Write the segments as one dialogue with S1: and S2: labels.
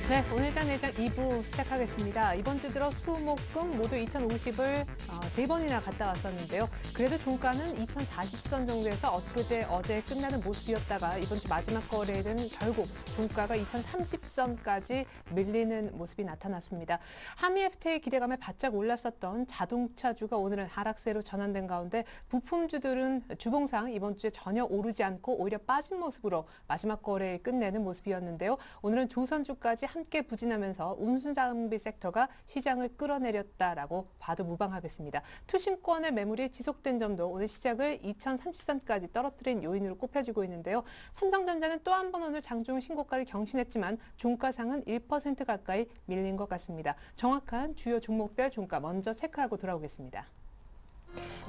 S1: 네, 오늘 일장 2부 시작하겠습니다. 이번 주 들어 수, 목, 금 모두 2050을 3번이나 갔다 왔었는데요. 그래도 종가는 2040선 정도에서 어제 끝나는 모습이었다가 이번 주 마지막 거래일은 결국 종가가 2030선까지 밀리는 모습이 나타났습니다. 한미 FTA 기대감에 바짝 올랐었던 자동차주가 오늘은 하락세로 전환된 가운데 부품주들은 주봉상 이번 주에 전혀 오르지 않고 오히려 빠진 모습으로 마지막 거래일 끝내는 모습이었는데요. 오늘은 조선주까지 함께 부진하면서 운수장비 섹터가 시장을 끌어내렸다라고 봐도 무방하겠습니다. 투신권의 매물이 지속된 점도 오늘 시작을 2030선까지 떨어뜨린 요인으로 꼽혀지고 있는데요. 삼성전자는 또 한 번 오늘 장중 신고가를 경신했지만 종가상은 1% 가까이 밀린 것 같습니다. 정확한 주요 종목별 종가 먼저 체크하고 돌아오겠습니다.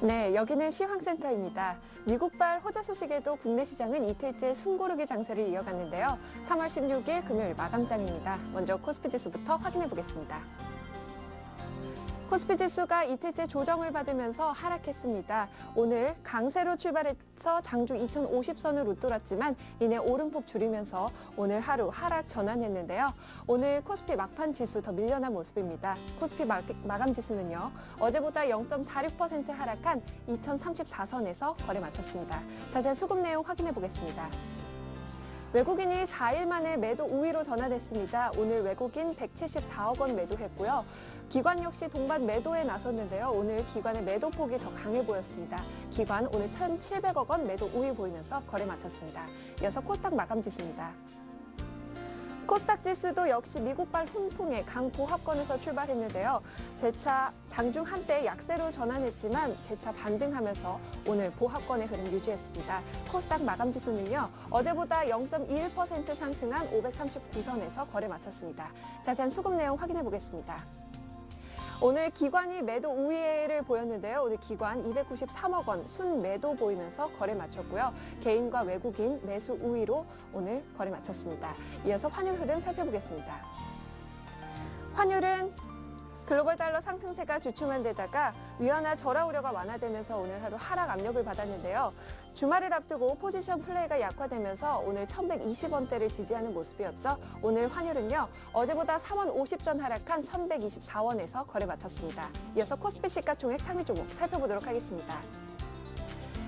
S2: 네, 여기는 시황센터입니다. 미국발 호재 소식에도 국내 시장은 이틀째 숨고르기 장세를 이어갔는데요. 3월 16일 금요일 마감장입니다. 먼저 코스피 지수부터 확인해 보겠습니다. 코스피 지수가 이틀째 조정을 받으면서 하락했습니다. 오늘 강세로 출발해서 장중 2050선을 웃돌았지만 이내 오름폭 줄이면서 오늘 하루 하락 전환했는데요. 오늘 코스피 막판 지수 더 밀려난 모습입니다. 코스피 마감 지수는요. 어제보다 0.46% 하락한 2034선에서 거래 마쳤습니다. 자세한 수급 내용 확인해 보겠습니다. 외국인이 4일 만에 매도 우위로 전환했습니다. 오늘 외국인 174억 원 매도했고요. 기관 역시 동반 매도에 나섰는데요. 오늘 기관의 매도폭이 더 강해 보였습니다. 기관 오늘 1,700억 원 매도 우위 보이면서 거래 마쳤습니다. 이어서 코스닥 마감 지수입니다. 코스닥 지수도 역시 미국발 훈풍의 강보합권에서 출발했는데요. 재차 장중 한때 약세로 전환했지만 재차 반등하면서 오늘 보합권의 흐름 유지했습니다. 코스닥 마감 지수는요. 어제보다 0.21% 상승한 539선에서 거래 마쳤습니다. 자세한 수급 내용 확인해 보겠습니다. 오늘 기관이 매도 우위를 보였는데요. 오늘 기관 293억 원 순매도 보이면서 거래 마쳤고요. 개인과 외국인 매수 우위로 오늘 거래 마쳤습니다. 이어서 환율 흐름 살펴보겠습니다. 환율은 글로벌 달러 상승세가 주춤한 데다가 위안화 절하 우려가 완화되면서 오늘 하루 하락 압력을 받았는데요. 주말을 앞두고 포지션 플레이가 약화되면서 오늘 1120원대를 지지하는 모습이었죠. 오늘 환율은요. 어제보다 3원 50전 하락한 1124원에서 거래 마쳤습니다. 이어서 코스피 시가총액 상위 종목 살펴보도록 하겠습니다.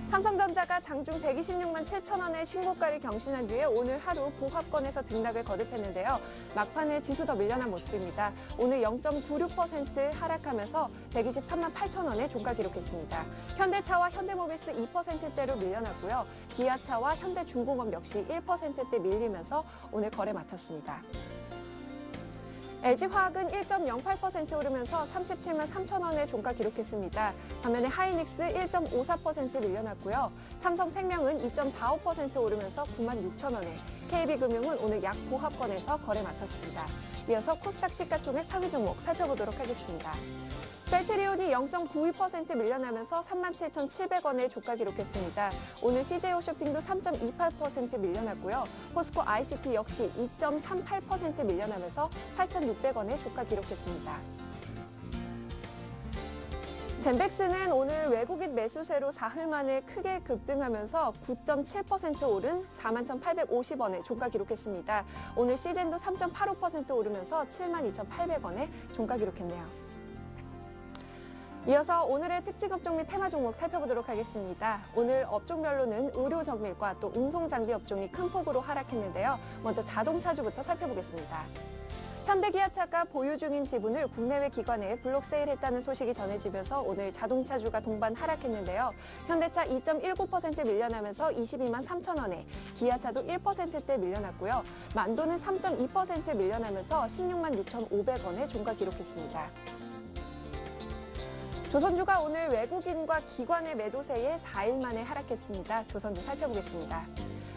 S2: 삼성전자가 장중 126만 7천 원의 신고가를 경신한 뒤에 오늘 하루 보합권에서 등락을 거듭했는데요. 막판에 지수 더 밀려난 모습입니다. 오늘 0.96% 하락하면서 123만 8천 원에 종가 기록했습니다. 현대차와 현대모비스 2%대로 밀려났고요. 기아차와 현대중공업 역시 1%대 밀리면서 오늘 거래 마쳤습니다. LG화학은 1.08% 오르면서 37만 3천 원의 종가 기록했습니다. 반면에 하이닉스 1.54% 밀려났고요. 삼성생명은 2.45% 오르면서 9만 6천 원에, KB금융은 오늘 약보합권에서 거래 마쳤습니다. 이어서 코스닥 시가총액 상위 종목 살펴보도록 하겠습니다. 셀트리온이 0.92% 밀려나면서 37,700원의 조가 기록했습니다. 오늘 CJ홈쇼핑도 3.28% 밀려났고요. 포스코 ICT 역시 2.38% 밀려나면서 8,600원의 조가 기록했습니다. 젠백스는 오늘 외국인 매수세로 사흘 만에 크게 급등하면서 9.7% 오른 41,850원의 종가 기록했습니다. 오늘 시젠도 3.85% 오르면서 72,800원의 종가 기록했네요. 이어서 오늘의 특징 업종 및 테마 종목 살펴보도록 하겠습니다. 오늘 업종별로는 의료 정밀과 또 운송 장비 업종이 큰 폭으로 하락했는데요. 먼저 자동차주부터 살펴보겠습니다. 현대기아차가 보유 중인 지분을 국내외 기관에 블록 세일했다는 소식이 전해지면서 오늘 자동차주가 동반 하락했는데요. 현대차 2.19% 밀려나면서 22만 3천 원에, 기아차도 1%대 밀려났고요. 만도는 3.2% 밀려나면서 16만 6,500원에 종가 기록했습니다. 조선주가 오늘 외국인과 기관의 매도세에 4일 만에 하락했습니다. 조선주 살펴보겠습니다.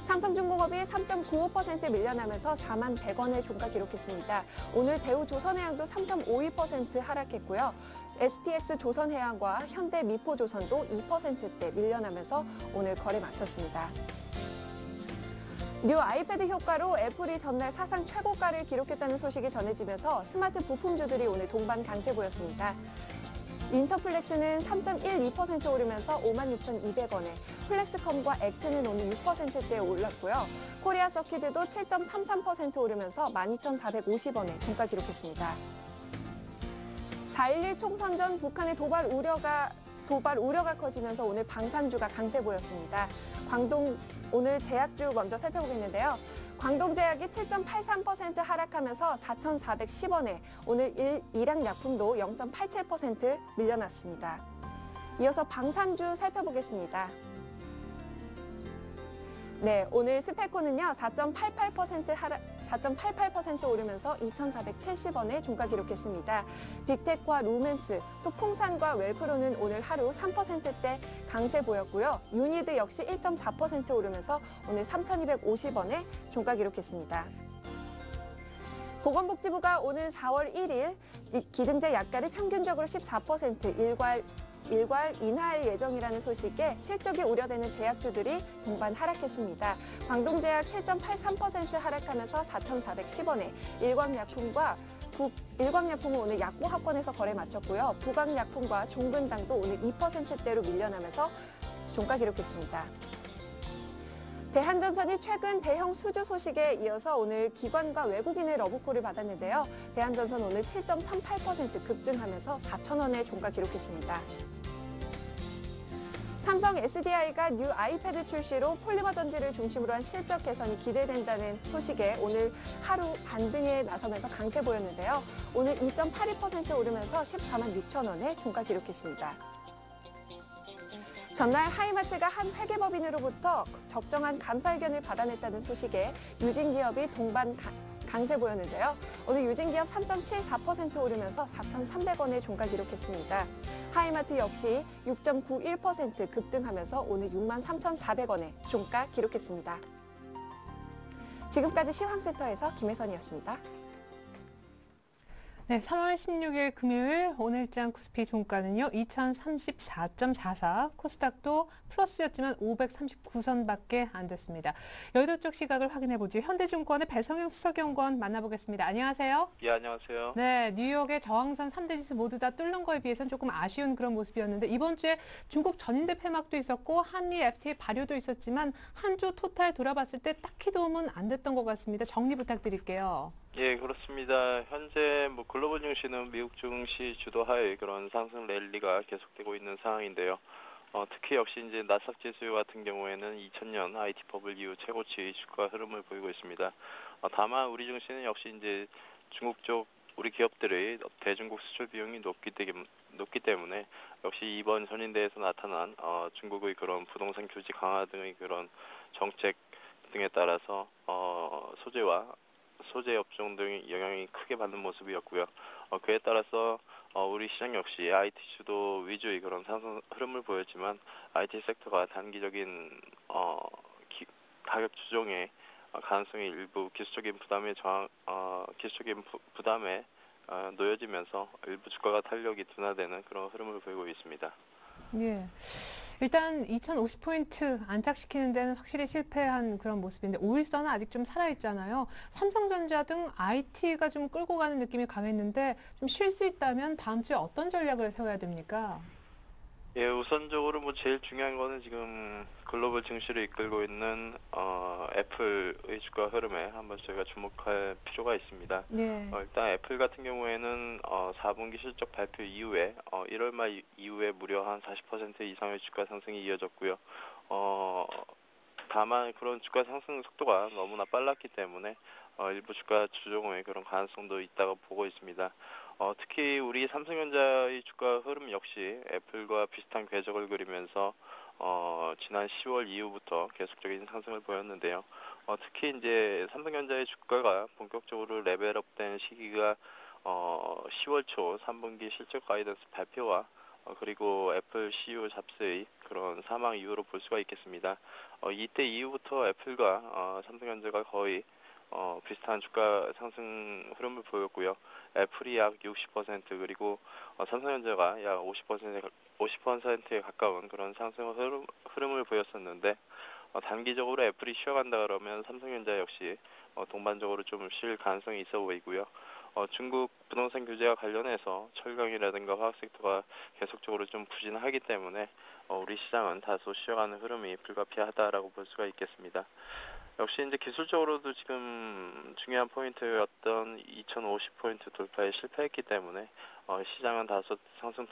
S2: 삼성중공업이 3.95% 밀려나면서 4만 100원의 종가 기록했습니다. 오늘 대우조선해양도 3.52% 하락했고요. STX 조선해양과 현대미포조선도 2%대 밀려나면서 오늘 거래 마쳤습니다. 뉴 아이패드 효과로 애플이 전날 사상 최고가를 기록했다는 소식이 전해지면서 스마트 부품주들이 오늘 동반 강세 보였습니다. 인터플렉스는 3.12% 오르면서 56,200원에, 플렉스컴과 액트는 오늘 6%대 올랐고요. 코리아 서키드도 7.33% 오르면서 12,450원에 종가 기록했습니다. 4.11 총선 전 북한의 도발 우려가 커지면서 오늘 방산주가 강세 보였습니다. 오늘 제약주 먼저 살펴보겠는데요. 광동제약이 7.83% 하락하면서 4,410원에 오늘 일양약품도 0.87% 밀려났습니다. 이어서 방산주 살펴보겠습니다. 네, 오늘 스페코는요 4.88% 오르면서 2,470원에 종가 기록했습니다. 빅텍과 루멘스, 또 풍산과 웰크로는 오늘 하루 3%대 강세 보였고요. 유니드 역시 1.4% 오르면서 오늘 3,250원에 종가 기록했습니다. 보건복지부가 오늘 4월 1일 기등재 약가를 평균적으로 14% 일괄 인하할 예정이라는 소식에 실적이 우려되는 제약주들이 동반 하락했습니다. 광동제약 7.83% 하락하면서 4,410원에, 일광약품은 오늘 약보합권에서 거래 마쳤고요. 부강약품과 종근당도 오늘 2%대로 밀려나면서 종가 기록했습니다. 대한전선이 최근 대형 수주 소식에 이어서 오늘 기관과 외국인의 러브콜을 받았는데요. 대한전선 오늘 7.38% 급등하면서 4,000원에 종가 기록했습니다. 삼성 SDI가 뉴 아이패드 출시로 폴리머 전지를 중심으로 한 실적 개선이 기대된다는 소식에 오늘 하루 반등에 나서면서 강세 보였는데요. 오늘 2.82% 오르면서 14만 6천원에 종가 기록했습니다. 전날 하이마트가 한 회계법인으로부터 적정한 감사 의견을 받아냈다는 소식에 유진기업이 동반 강세 보였는데요. 오늘 유진기업 3.74% 오르면서 4,300원에 종가 기록했습니다. 하이마트 역시 6.91% 급등하면서 오늘 63,400원에 종가 기록했습니다. 지금까지 시황센터에서 김혜선이었습니다.
S1: 네, 3월 16일 금요일 오늘장 코스피 종가는요. 2034.44, 코스닥도 플러스였지만 539선밖에 안 됐습니다. 여의도 쪽 시각을 확인해보죠. 현대증권의 배성영 수석연구원 만나보겠습니다. 안녕하세요.
S3: 예, 안녕하세요.
S1: 네, 뉴욕의 저항선 3대 지수 모두 다 뚫는 거에 비해서는 조금 아쉬운 그런 모습이었는데 이번 주에 중국 전인대 폐막도 있었고 한미 FTA 발효도 있었지만 한 주 토탈 돌아봤을 때 딱히 도움은 안 됐던 것 같습니다. 정리 부탁드릴게요.
S3: 예, 그렇습니다. 현재 글로벌 증시는 미국 증시 주도하에 그런 상승 랠리가 계속되고 있는 상황인데요. 특히 역시 이제 나스닥 지수 같은 경우에는 2000년 IT 버블 이후 최고치 주가 흐름을 보이고 있습니다. 다만 우리 증시는 역시 이제 중국 쪽 우리 기업들의 대중국 수출 비용이 높기 때문에 역시 이번 전인대에서 나타난 중국의 그런 부동산 규제 강화 등의 그런 정책 등에 따라서 소재 업종 등의 영향이 크게 받는 모습이었고요. 그에 따라서 우리 시장 역시 IT 주도 위주의 그런 상승 흐름을 보였지만 IT 섹터가 단기적인 가격 조정의 가능성이 일부 기술적인 부담에 놓여지면서 일부 주가가 탄력이 둔화되는 그런 흐름을 보이고 있습니다.
S1: 예. 일단 2050포인트 안착시키는 데는 확실히 실패한 그런 모습인데 5일선은 아직 좀 살아있잖아요. 삼성전자 등 IT가 좀 끌고 가는 느낌이 강했는데 좀 쉴 수 있다면 다음 주에 어떤 전략을 세워야 됩니까?
S3: 예, 우선적으로 제일 중요한 거는 지금 글로벌 증시를 이끌고 있는 애플의 주가 흐름에 한번 저희가 주목할 필요가 있습니다.
S1: 예.
S3: 일단 애플 같은 경우에는 4분기 실적 발표 이후에 1월 말 이후에 무려 한 40% 이상의 주가 상승이 이어졌고요. 다만 그런 주가 상승 속도가 너무나 빨랐기 때문에 일부 주가 조정의 그런 가능성도 있다고 보고 있습니다. 특히 우리 삼성전자의 주가 흐름 역시 애플과 비슷한 궤적을 그리면서 지난 10월 이후부터 계속적인 상승을 보였는데요. 특히 이제 삼성전자의 주가가 본격적으로 레벨업된 시기가 10월 초 3분기 실적 가이던스 발표와 그리고 애플 CEO 잡스의 그런 사망 이후로 볼 수가 있겠습니다. 이때 이후부터 애플과 삼성전자가 거의 비슷한 주가 상승 흐름을 보였고요. 애플이 약 60% 그리고 삼성전자가 약 50%에 가까운 그런 상승 흐름을 보였었는데 단기적으로 애플이 쉬어간다 그러면 삼성전자 역시 동반적으로 좀 쉴 가능성이 있어 보이고요. 중국 부동산 규제와 관련해서 철강이라든가 화학 섹터가 계속적으로 좀 부진하기 때문에 우리 시장은 다소 쉬어가는 흐름이 불가피하다라고 볼 수가 있겠습니다. 역시 이제 기술적으로도 지금 중요한 포인트였던 2050포인트 돌파에 실패했기 때문에 시장은 다소 상승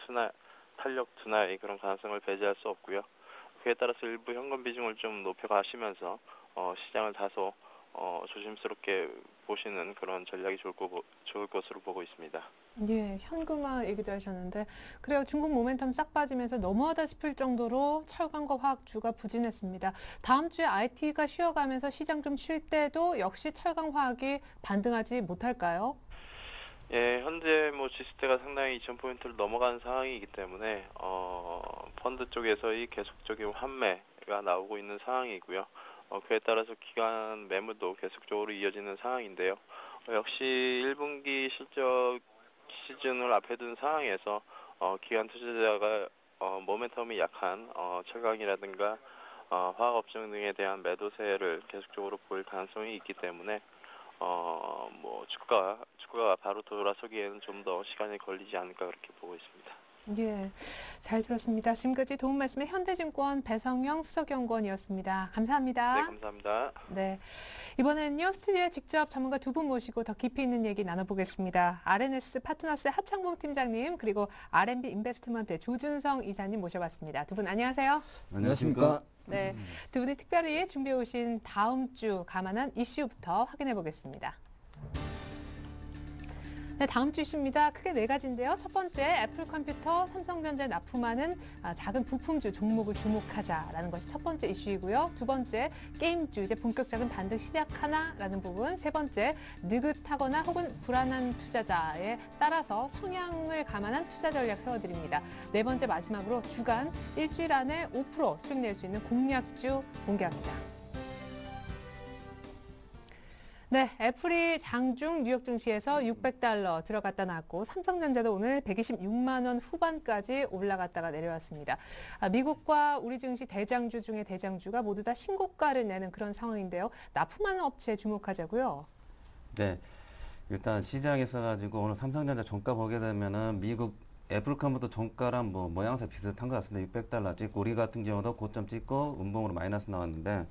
S3: 탄력 둔화의 그런 가능성을 배제할 수 없고요. 그에 따라서 일부 현금 비중을 좀 높여가시면서 시장을 다소 조심스럽게 보시는 그런 전략이 좋을 것으로 보고 있습니다.
S1: 예, 현금화 얘기도 하셨는데 그래요. 중국 모멘텀 싹 빠지면서 너무하다 싶을 정도로 철강과 화학주가 부진했습니다. 다음 주에 IT가 쉬어가면서 시장 좀 쉴 때도 역시 철강 화학이 반등하지 못할까요?
S3: 예, 현재 뭐 지수대가 상당히 2000포인트를 넘어가는 상황이기 때문에 펀드 쪽에서의 계속적인 환매가 나오고 있는 상황이고요. 그에 따라서 기관 매물도 계속적으로 이어지는 상황인데요. 역시 1분기 실적 시즌을 앞에 둔 상황에서 기관 투자자가 모멘텀이 약한 철강이라든가 화학업종 등에 대한 매도세를 계속적으로 보일 가능성이 있기 때문에 뭐 주가가 바로 돌아서기에는 좀 더 시간이 걸리지 않을까 그렇게 보고 있습니다.
S1: 예, 잘 들었습니다. 지금까지 도움 말씀의 현대증권 배성영 수석연구원이었습니다. 감사합니다.
S3: 네, 감사합니다.
S1: 네, 이번에는요 스튜디오에 직접 전문가 두 분 모시고 더 깊이 있는 얘기 나눠보겠습니다. RNS 파트너스의 하창봉 팀장님 그리고 R&B 인베스트먼트의 조준성 이사님 모셔봤습니다. 두 분 안녕하세요.
S4: 안녕하십니까.
S1: 네, 두 분이 특별히 준비해 오신 다음 주 감안한 이슈부터 확인해 보겠습니다. 네, 다음 주 이슈입니다. 크게 네 가지인데요. 첫 번째, 애플 컴퓨터, 삼성전자에 납품하는 작은 부품주 종목을 주목하자라는 것이 첫 번째 이슈이고요. 두 번째, 게임주 이제 본격적인 반등 시작하나라는 부분. 세 번째, 느긋하거나 혹은 불안한 투자자에 따라서 성향을 감안한 투자 전략 세워드립니다. 네 번째 마지막으로 주간 일주일 안에 5% 수익 낼 수 있는 공략주 공개합니다. 네, 애플이 장중 뉴욕 증시에서 $600 들어갔다 나왔고 삼성전자도 오늘 126만 원 후반까지 올라갔다가 내려왔습니다. 미국과 우리 증시 대장주 중에 대장주가 모두 다 신고가를 내는 그런 상황인데요. 납품하는 업체에 주목하자고요.
S4: 네, 일단 시장에서 가지고 오늘 삼성전자 종가 보게 되면은 미국 애플컴부터 종가랑 뭐 모양새 비슷한 것 같습니다. $600 찍고 우리 같은 경우도 고점 찍고 음봉으로 마이너스 나왔는데.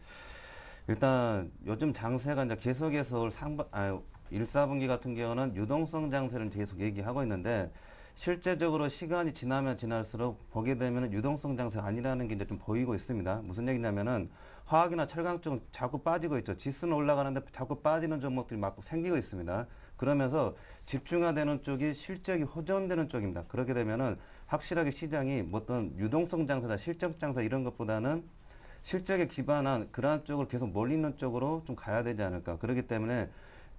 S4: 일단 요즘 장세가 이제 계속해서 올 1, 4분기 같은 경우는 유동성 장세를 계속 얘기하고 있는데 실제적으로 시간이 지나면 지날수록 보게 되면 유동성 장세 아니라는 게 이제 좀 보이고 있습니다. 무슨 얘기냐면은 화학이나 철강 쪽은 자꾸 빠지고 있죠. 지수는 올라가는데 자꾸 빠지는 종목들이 막 생기고 있습니다. 그러면서 집중화되는 쪽이 실적이 호전되는 쪽입니다. 그렇게 되면은 확실하게 시장이 뭐 어떤 유동성 장세나 실적 장세 이런 것보다는 실적에 기반한 그러한 쪽을 계속 몰리는 쪽으로 좀 가야 되지 않을까. 그렇기 때문에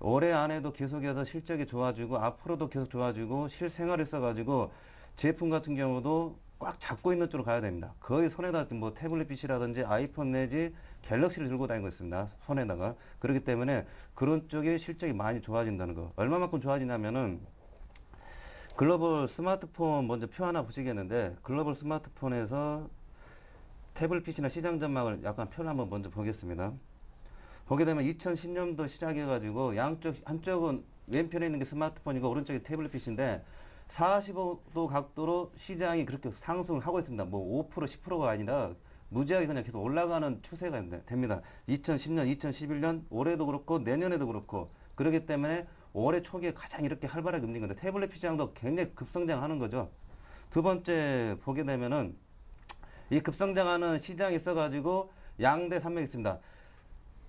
S4: 올해 안에도 계속해서 실적이 좋아지고 앞으로도 계속 좋아지고 실생활을 써가지고 제품 같은 경우도 꽉 잡고 있는 쪽으로 가야 됩니다. 거의 손에다 뭐 태블릿 PC라든지 아이폰 내지 갤럭시를 들고 다니고 있습니다. 손에다가. 그렇기 때문에 그런 쪽이 실적이 많이 좋아진다는 거. 얼마만큼 좋아지냐면은 글로벌 스마트폰 먼저 표 하나 보시겠는데 글로벌 스마트폰에서 태블릿 PC나 시장 전망을 약간 표를 한번 먼저 보겠습니다. 보게 되면 2010년도 시작해가지고 양쪽, 한쪽은 왼편에 있는 게 스마트폰이고 오른쪽이 태블릿 PC인데 45도 각도로 시장이 그렇게 상승을 하고 있습니다. 뭐 5%, 10%가 아니라 무지하게 그냥 계속 올라가는 추세가 됩니다. 2010년, 2011년, 올해도 그렇고 내년에도 그렇고 그렇기 때문에 올해 초기에 가장 이렇게 활발하게 움직이는 건데 태블릿 PC장도 굉장히 급성장하는 거죠. 두 번째 보게 되면은 이 급성장하는 시장이 있어가지고 양대 산맥이 있습니다.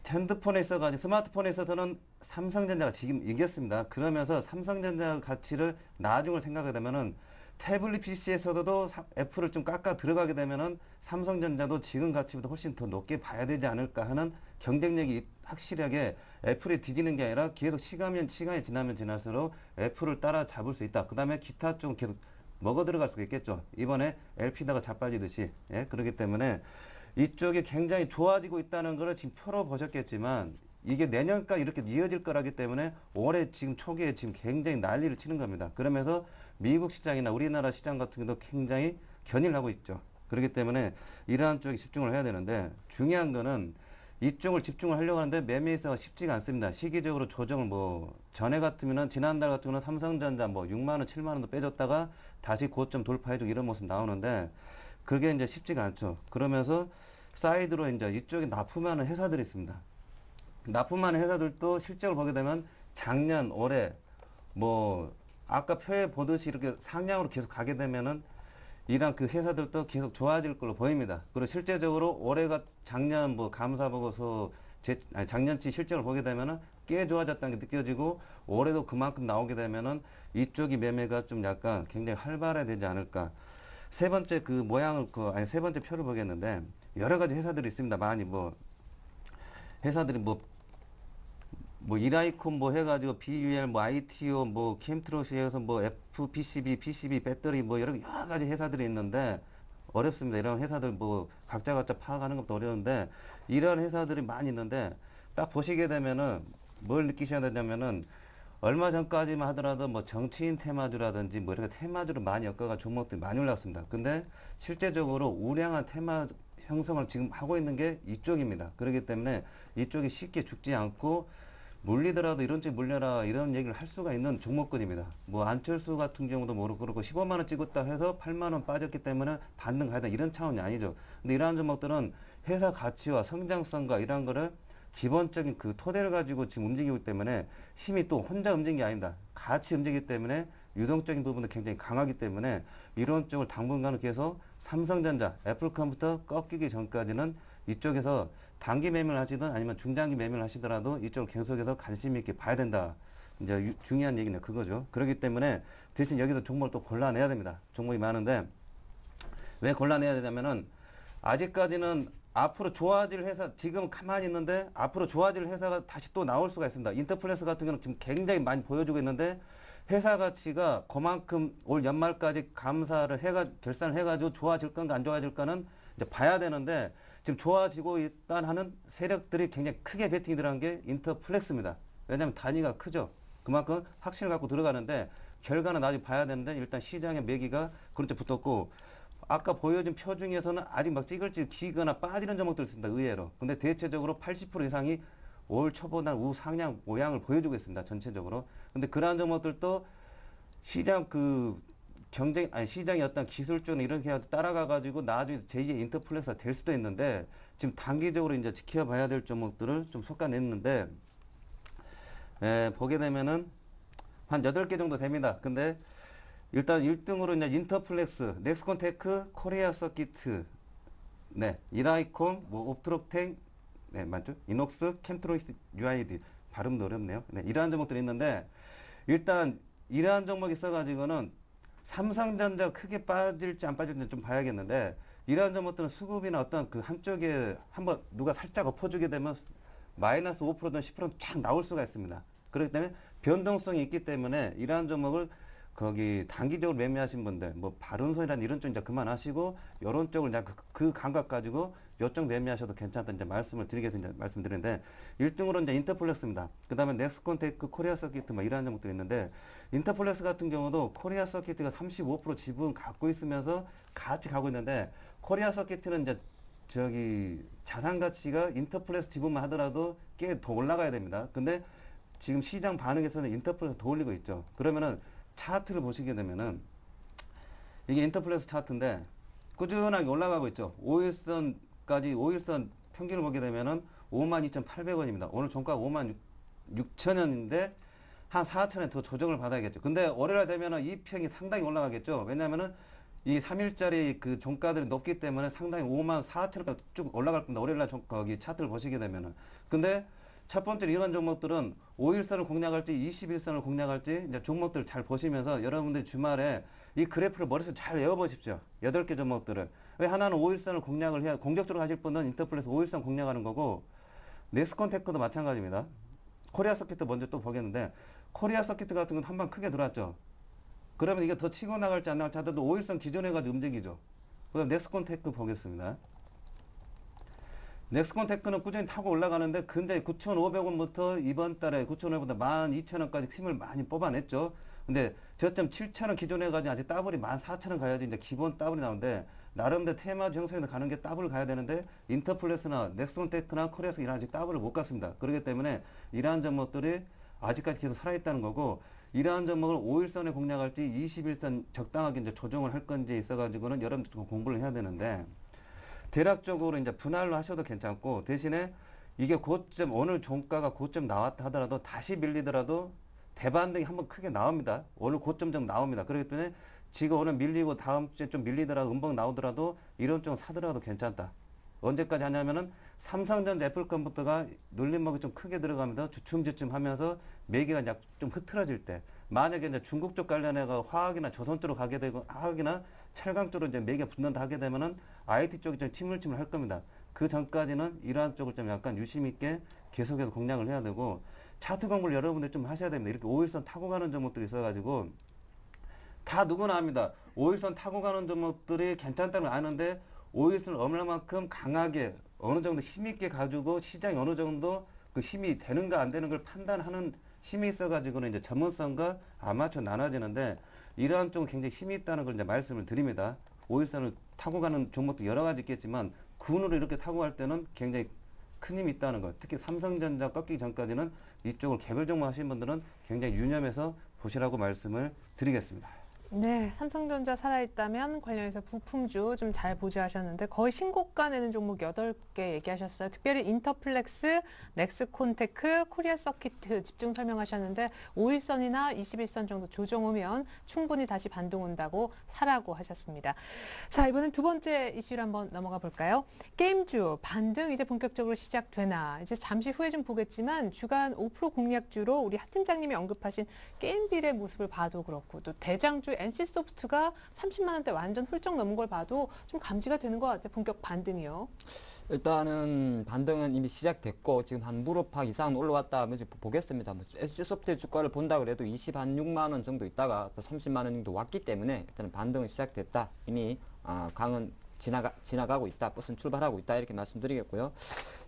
S4: 핸드폰에 있어가지고 스마트폰에 있어서는 삼성전자가 지금 이겼습니다. 그러면서 삼성전자 가치를 나중을 생각하게 되면은 태블릿 PC에서도 애플을 좀 깎아 들어가게 되면은 삼성전자도 지금 가치보다 훨씬 더 높게 봐야 되지 않을까 하는 경쟁력이 확실하게 애플이 뒤지는 게 아니라 계속 시간이 지나면 지날수록 애플을 따라잡을 수 있다. 그 다음에 기타 쪽은 계속 먹어 들어갈 수 있겠죠. 이번에 LP다가 자빠지듯이. 예? 그렇기 때문에 이쪽이 굉장히 좋아지고 있다는 걸 지금 표로 보셨겠지만 이게 내년까지 이렇게 이어질 거라기 때문에 올해 지금 초기에 지금 굉장히 난리를 치는 겁니다. 그러면서 미국 시장이나 우리나라 시장 같은 경우도 굉장히 견인을 하고 있죠. 그렇기 때문에 이러한 쪽에 집중을 해야 되는데 중요한 거는 이쪽을 집중을 하려고 하는데 매매 일사가 쉽지가 않습니다. 시기적으로 조정을 뭐 전에 같으면은 지난달 같은 경우는 삼성전자 뭐 6만 원, 7만 원도 빼줬다가 다시 고점 돌파해주고 이런 모습 나오는데 그게 이제 쉽지가 않죠. 그러면서 사이드로 이제 이쪽에 납품하는 회사들이 있습니다. 납품하는 회사들도 실적을 보게 되면 작년, 올해 뭐 아까 표에 보듯이 이렇게 상향으로 계속 가게 되면은 이런 그 회사들도 계속 좋아질 걸로 보입니다. 그리고 실제적으로 올해가 작년 뭐 감사 보고서 작년치 실적을 보게 되면은 꽤 좋아졌다는 게 느껴지고 올해도 그만큼 나오게 되면은 이쪽이 매매가 좀 약간 굉장히 활발해야 되지 않을까. 세 번째 그 모양을 세 번째 표를 보겠는데 여러 가지 회사들이 있습니다. 많이 뭐 회사들이 뭐 이라이콘 뭐 해가지고 BUL 뭐 ITO 뭐 캠트로시에서 뭐 FPCB, PCB 배터리 뭐 여러 가지 회사들이 있는데 어렵습니다. 이런 회사들 뭐 각자 파악하는 것도 어려운데 이런 회사들이 많이 있는데 딱 보시게 되면은 뭘 느끼셔야 되냐면은 얼마 전까지만 하더라도 뭐 정치인 테마주라든지 뭐 이렇게 테마주를 많이 엮어가 종목들이 많이 올랐습니다. 근데 실제적으로 우량한 테마 형성을 지금 하고 있는 게 이쪽입니다. 그렇기 때문에 이쪽이 쉽게 죽지 않고 물리더라도 이런 쪽 물려라 이런 얘기를 할 수가 있는 종목군입니다. 뭐 안철수 같은 경우도 모르고 그렇고 15만 원 찍었다 해서 8만 원 빠졌기 때문에 반등 가야 이런 차원이 아니죠. 근데 이러한 종목들은 회사 가치와 성장성과 이런 거를 기본적인 그 토대를 가지고 지금 움직이기 때문에 힘이 또 혼자 움직이는 게 아닙니다. 같이 움직이기 때문에 유동적인 부분도 굉장히 강하기 때문에 이런 쪽을 당분간은 계속 삼성전자, 애플컴부터 꺾이기 전까지는 이쪽에서 단기 매매를 하시든 아니면 중장기 매매를 하시더라도 이쪽을 계속해서 관심 있게 봐야 된다. 이제 중요한 얘기는 그거죠. 그렇기 때문에 대신 여기서 종목을 또 골라내야 됩니다. 종목이 많은데 왜 골라내야 되냐면은 아직까지는 앞으로 좋아질 회사, 지금 가만히 있는데 앞으로 좋아질 회사가 다시 또 나올 수가 있습니다. 인터플렉스 같은 경우는 지금 굉장히 많이 보여주고 있는데 회사 가치가 그만큼 올 연말까지 감사를 결산을 해가지고 좋아질 건가 안 좋아질 건가는 이제 봐야 되는데 지금 좋아지고 있다 하는 세력들이 굉장히 크게 베팅이 들어간 게 인터플렉스입니다. 왜냐하면 단위가 크죠. 그만큼 확신을 갖고 들어가는데 결과는 나중에 봐야 되는데 일단 시장의 매기가 그런 쪽 붙었고 아까 보여준 표 중에서는 아직 막 찌글찌글 기거나 빠지는 종목들이 있습니다. 의외로. 근데 대체적으로 80% 이상이 올 초보나 우상향 모양을 보여주고 있습니다. 전체적으로. 근데 그러한 종목들도 시장 시장의 어떤 기술적인 이렇게 해서 따라가가지고 나중에 제2의 인터플렉스가 될 수도 있는데 지금 단기적으로 이제 지켜봐야 될 종목들을 좀 솎아냈는데 보게 되면은 한 8개 정도 됩니다. 근데 일단 1등으로 이제 인터플렉스, 넥스콘테크, 코리아 서키트, 이라이콘, 뭐 옵트록텍, 맞죠? 이녹스, 캠트로이스, UID 발음도 어렵네요. 이러한 종목들이 있는데 일단 이러한 종목이 있어가지고는 삼성전자 크게 빠질지 안 빠질지 좀 봐야겠는데 이러한 종목들은 수급이나 어떤 그 한쪽에 한번 누가 살짝 엎어주게 되면 마이너스 5%든 10%든 쫙 나올 수가 있습니다. 그렇기 때문에 변동성이 있기 때문에 이러한 종목을 거기 단기적으로 매매하신 분들 뭐 바른손이란 이런 쪽 이제 그만하시고 이런 쪽을 이제 그 감각 가지고 요쪽 매매하셔도 괜찮다 이제 말씀을 드리겠서 이제 말씀드리는데 1등으로 이제 인터플렉스입니다. 그 다음에 넥스콘테크, 코리아 서키트 뭐 이러한 종목들이 있는데 인터플렉스 같은 경우도 코리아 서키트가 35% 지분 갖고 있으면서 같이 가고 있는데 코리아 서키트는 이제 자산 가치가 인터플렉스 지분만 하더라도 꽤 더 올라가야 됩니다. 근데 지금 시장 반응에서는 인터플렉스 더 올리고 있죠. 그러면은 차트를 보시게 되면은 이게 인터플렉스 차트인데 꾸준하게 올라가고 있죠. 5일선 평균을 보게 되면은 52,800원입니다. 오늘 종가가 56,000원인데 한 4,000원 더 조정을 받아야겠죠. 근데 월요일 되면은 이 평이 상당히 올라가겠죠. 왜냐면은 이 3일짜리 그 종가들이 높기 때문에 상당히 54,000원까지 쭉 올라갈 겁니다. 월요일날 거기 차트를 보시게 되면은. 근데 첫 번째로 이런 종목들은 5일선을 공략할지 21선을 공략할지 이제 종목들 잘 보시면서 여러분들이 주말에 이 그래프를 머릿속에 잘 외워보십시오. 8개 종목들을. 왜 하나는 5일선을 공략을 해야, 공격적으로 하실 분은 인터플렉스 5일선 공략하는 거고, 넥스콘테크도 마찬가지입니다. 코리아 서키트 먼저 또 보겠는데, 코리아 서키트 같은 건 한 방 크게 들어왔죠. 그러면 이게 더 치고 나갈지 안 나갈지 하더라도 5일선 기존에 가지고 움직이죠. 그럼 넥스콘테크 보겠습니다. 넥스콘테크는 꾸준히 타고 올라가는데 근데 9,500원부터 이번 달에 9,500원부터 12,000원까지 힘을 많이 뽑아냈죠. 근데 저점 7,000원 기존에 가지고 아직 따블이 14,000원 가야지 이제 기본 따블이 나오는데 나름대로 테마주 형성에서 가는 게 더블을 가야 되는데 인터플렉스나 넥스론테크나 코리아에서 이런 아직 더블을 못 갔습니다. 그렇기 때문에 이러한 종목들이 아직까지 계속 살아있다는 거고 이러한 종목을 5일선에 공략할지 21선 적당하게 이제 조정을 할 건지 있어가지고는 여러분들 좀 공부를 해야 되는데 대략적으로 이제 분할로 하셔도 괜찮고 대신에 이게 고점 오늘 종가가 고점 나왔다 하더라도 다시 밀리더라도 대반등이 한번 크게 나옵니다. 오늘 고점 정도 나옵니다. 그렇기 때문에 지금 오늘 밀리고 다음 주에 좀 밀리더라도 음봉 나오더라도 이런 쪽 사더라도 괜찮다. 언제까지 하냐면은 삼성전자 애플컴퓨터가 눌림목이 좀 크게 들어가면서 주춤주춤 하면서 매기가 약 좀 흐트러질 때 만약에 이제 중국 쪽 관련해가 화학이나 조선 쪽으로 가게 되고 화학이나 철강 쪽으로 이제 매기가 붙는다 하게 되면은 IT 쪽이 좀 침울침울 할 겁니다. 그 전까지는 이러한 쪽을 좀 약간 유심 있게 계속해서 공략을 해야 되고 차트 공부를 여러분들 좀 하셔야 됩니다. 이렇게 5일선 타고 가는 종목들이 있어가지고 다 누구나 합니다. 5일선 타고 가는 종목들이 괜찮다는 걸 아는데 5일선을 얼마만큼 강하게 어느 정도 힘 있게 가지고 시장이 어느 정도 그 힘이 되는가 안 되는 걸 판단하는 힘이 있어가지고는 이제 전문성과 아마추어 나눠지는데 이러한 쪽은 굉장히 힘이 있다는 걸 이제 말씀을 드립니다. 5일선을 타고 가는 종목도 여러 가지 있겠지만 군으로 이렇게 타고 갈 때는 굉장히 큰 힘이 있다는 것. 특히 삼성전자 꺾이기 전까지는 이쪽을 개별 종목 하신 분들은 굉장히 유념해서 보시라고 말씀을 드리겠습니다.
S1: 네, 삼성전자 살아있다면 관련해서 부품주 좀 잘 보좌하셨는데 거의 신고가 내는 종목 8개 얘기하셨어요. 특별히 인터플렉스, 넥스콘테크, 코리아 서키트 집중 설명하셨는데 5일선이나 21선 정도 조정 오면 충분히 다시 반등 온다고 사라고 하셨습니다. 자, 이번엔 두 번째 이슈로 한번 넘어가 볼까요? 게임주 반등 이제 본격적으로 시작되나 이제 잠시 후에 좀 보겠지만 주간 5% 공략주로 우리 하 팀장님이 언급하신 게임빌의 모습을 봐도 그렇고 또 대장주 NC소프트가 30만 원대 완전 훌쩍 넘은 걸 봐도 좀 감지가 되는 것 같아요. 본격 반등이요.
S5: 일단은 반등은 이미 시작됐고 지금 한 무릎팍 이상은 올라왔다 하면 보겠습니다. NC소프트의 주가를 본다 그래도 26만 원 정도 있다가 또 30만 원 정도 왔기 때문에 일단은 반등은 시작됐다. 이미 강은 지나가고 있다. 버스는 출발하고 있다. 이렇게 말씀드리겠고요.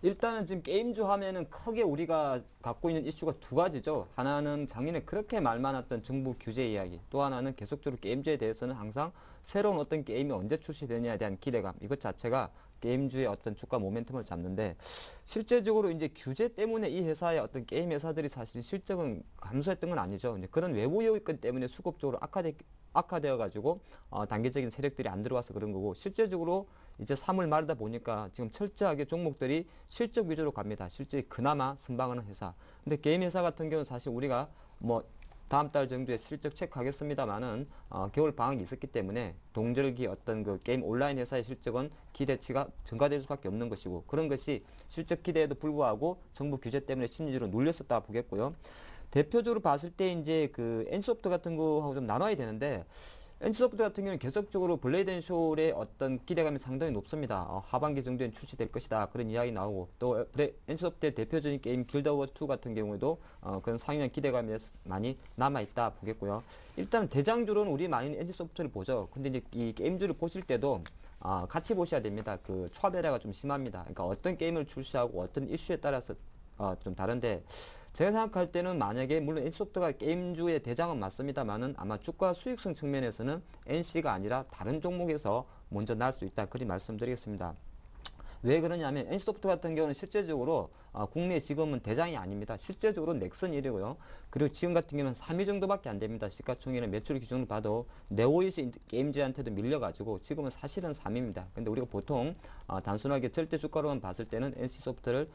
S5: 일단은 지금 게임주 하면은 크게 우리가 갖고 있는 이슈가 두 가지죠. 하나는 작년에 그렇게 말 많았던 정부 규제 이야기. 또 하나는 계속적으로 게임주에 대해서는 항상 새로운 어떤 게임이 언제 출시되냐에 대한 기대감. 이것 자체가 게임주의 어떤 주가 모멘텀을 잡는데 실제적으로 이제 규제 때문에 이 회사의 어떤 게임 회사들이 사실 실적은 감소했던 건 아니죠. 이제 그런 외부 요인권 때문에 수급적으로 악화되어 가지고 단기적인 세력들이 안 들어와서 그런 거고 실제적으로 이제 3월 말이다 보니까 지금 철저하게 종목들이 실적 위주로 갑니다. 실제 그나마 선방하는 회사. 근데 게임 회사 같은 경우는 사실 우리가 뭐 다음 달 정도에 실적 체크하겠습니다만은 겨울 방학이 있었기 때문에 동절기 어떤 그 게임 온라인 회사의 실적은 기대치가 증가될 수밖에 없는 것이고 그런 것이 실적 기대에도 불구하고 정부 규제 때문에 심리적으로 눌렸었다 보겠고요. 대표적으로 봤을 때 이제 그 NC소프트 같은 거하고 좀 나눠야 되는데 NC소프트 같은 경우는 계속적으로 블레이드 앤 쇼의 어떤 기대감이 상당히 높습니다. 하반기 정도엔 출시될 것이다. 그런 이야기 나오고 또 NC소프트의 대표적인 게임 길드 오브 2 같은 경우에도 그런 상향 기대감이 많이 남아있다 보겠고요. 일단 대장주로는 우리 많이 NC소프트를 보죠. 근데 이제 이 게임주를 보실 때도 같이 보셔야 됩니다. 그 차별화가 좀 심합니다. 그러니까 어떤 게임을 출시하고 어떤 이슈에 따라서 좀 다른데 제가 생각할 때는 만약에 물론 NC소프트가 게임주의 대장은 맞습니다만은 아마 주가 수익성 측면에서는 NC가 아니라 다른 종목에서 먼저 날 수 있다. 그리 말씀드리겠습니다. 왜 그러냐면 NC소프트 같은 경우는 실제적으로 국내 지금은 대장이 아닙니다. 실제적으로 넥슨 1위고요. 그리고 지금 같은 경우는 3위 정도밖에 안 됩니다. 시가총액이나 매출 기준으로 봐도 네오이스 게임즈한테도 밀려가지고 지금은 사실은 3위입니다. 근데 우리가 보통 단순하게 절대 주가로만 봤을 때는 NC소프트를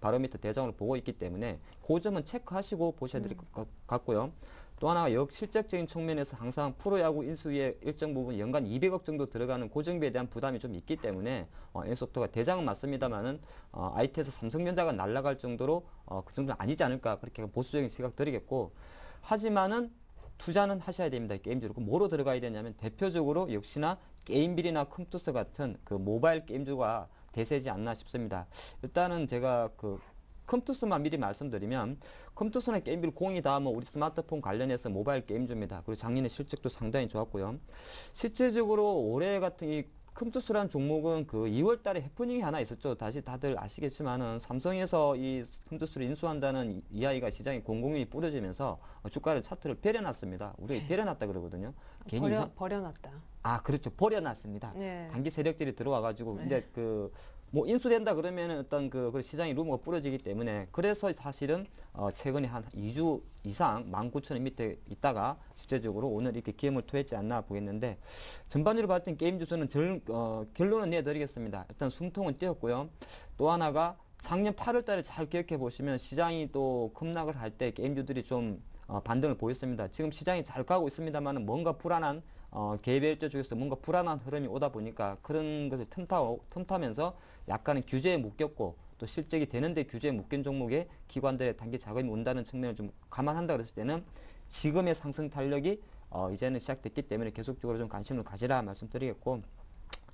S5: 바로미터 대장으로 보고 있기 때문에 그 점은 체크하시고 보셔야 될 것 같고요. 또 하나 역실적적인 측면에서 항상 프로야구 인수위에 일정 부분 연간 200억 정도 들어가는 고정비에 대한 부담이 좀 있기 때문에 NC소프트가 대장은 맞습니다만은 IT에서 삼성전자가 날아갈 정도로 그 정도는 아니지 않을까 그렇게 보수적인 시각 드리겠고 하지만은 투자는 하셔야 됩니다. 게임주로. 그럼 뭐로 들어가야 되냐면 대표적으로 역시나 게임빌이나 컴투스 같은 그 모바일 게임주가 대세지 않나 싶습니다. 일단은 제가 그 컴투스만 미리 말씀드리면 컴투스나 게임빌 공이 다 뭐 우리 스마트폰 관련해서 모바일 게임주입니다. 그리고 작년에 실적도 상당히 좋았고요. 실제적으로 올해 같은 이 컴투스라는 종목은 그 2월 달에 해프닝이 하나 있었죠. 다시 다들 아시겠지만은 삼성에서 이 컴투스를 인수한다는 이야기가 시장에 공공연히 뿌려지면서 주가를 차트를 베려놨습니다. 우리가 베려놨다 그러거든요. 괜히
S1: 버려놨다.
S5: 아, 그렇죠. 버려놨습니다.
S1: 네.
S5: 단기 세력들이 들어와가지고
S1: 네.
S5: 이제 뭐 인수된다 그러면은 어떤 그 시장의 루머가 뿌려지기 때문에 그래서 사실은 최근에 한 2주 이상 19,000원 밑에 있다가 실제적으로 오늘 이렇게 기염을 토했지 않나 보겠는데 전반적으로 봤을 땐 게임 주수는 결론은 내드리겠습니다. 일단 숨통은 띄었고요. 또 하나가 작년 8월 달에 잘 기억해 보시면 시장이 또 급락을 할 때 게임주들이 좀 반등을 보였습니다. 지금 시장이 잘 가고 있습니다만 뭔가 불안한 개별주 쪽에서 뭔가 불안한 흐름이 오다 보니까 그런 것을 틈타면서 약간은 규제에 묶였고 또 실적이 되는데 규제에 묶인 종목에 기관들의 단기 자금이 온다는 측면을 좀 감안한다 그랬을 때는 지금의 상승 탄력이 이제는 시작됐기 때문에 계속적으로 좀 관심을 가지라 말씀드리겠고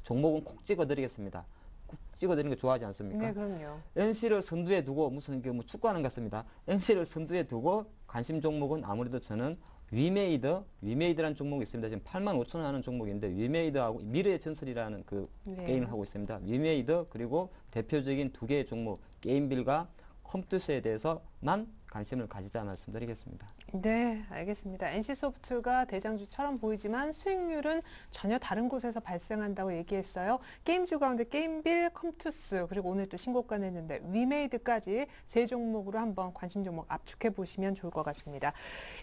S5: 종목은 콕 찍어드리겠습니다. 콕 찍어드리는 거 좋아하지 않습니까?
S1: 네, 그럼요.
S5: NC를 선두에 두고 무슨 뭐 축구하는 것 같습니다. NC를 선두에 두고 관심 종목은 아무래도 저는 위메이드라는 종목이 있습니다. 지금 85,000원 하는 종목인데 위메이드하고 미래의 전설이라는 그
S1: 네.
S5: 게임을 하고 있습니다. 위메이드 그리고 대표적인 두 개의 종목 게임빌과 컴투스에 대해서만 관심을 가지자 말씀드리겠습니다.
S1: 네, 알겠습니다. NC소프트가 대장주처럼 보이지만 수익률은 전혀 다른 곳에서 발생한다고 얘기했어요. 게임주 가운데 게임빌, 컴투스, 그리고 오늘 또 신고가 냈는데 위메이드까지 세 종목으로 한번 관심 종목 압축해 보시면 좋을 것 같습니다.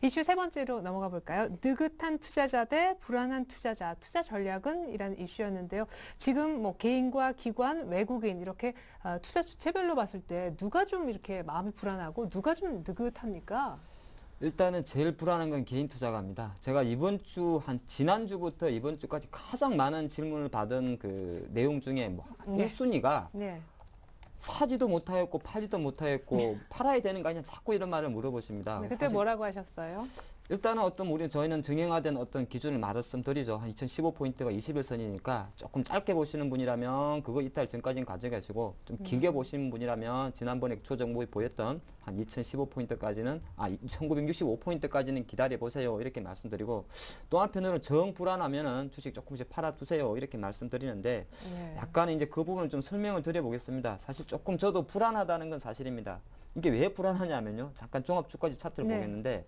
S1: 이슈 세 번째로 넘어가 볼까요? 느긋한 투자자 대 불안한 투자자, 투자 전략은? 이라는 이슈였는데요. 지금 뭐 개인과 기관, 외국인 이렇게 투자 주체별로 봤을 때 누가 좀 이렇게 마음이 불안하고 누가 좀 느긋합니까?
S5: 일단은 제일 불안한 건 개인 투자가입니다. 제가 지난주부터 이번 주까지 가장 많은 질문을 받은 그 내용 중에 뭐
S1: 네.
S5: 1순위가
S1: 네.
S5: 사지도 못하였고 팔지도 못하였고 팔아야 되는 거 아니냐 자꾸 이런 말을 물어보십니다.
S1: 네, 그때
S5: 사실
S1: 뭐라고 하셨어요?
S5: 일단은 저희는 정형화된 어떤 기준을 말씀드리죠. 한 2015포인트가 21선이니까 조금 짧게 보시는 분이라면 그거 이탈 전까지는 가져가시고 좀 길게 보시는 분이라면 지난번에 초정보에 보였던 한 2015포인트까지는 1965포인트까지는 기다려 보세요. 이렇게 말씀드리고 또 한편으로는 정 불안하면은 주식 조금씩 팔아 두세요. 이렇게 말씀드리는데
S1: 네.
S5: 약간 이제 그 부분을 좀 설명을 드려보겠습니다. 사실 조금 저도 불안하다는 건 사실입니다. 이게 왜 불안하냐면요. 잠깐 종합주가지 차트를
S1: 네.
S5: 보겠는데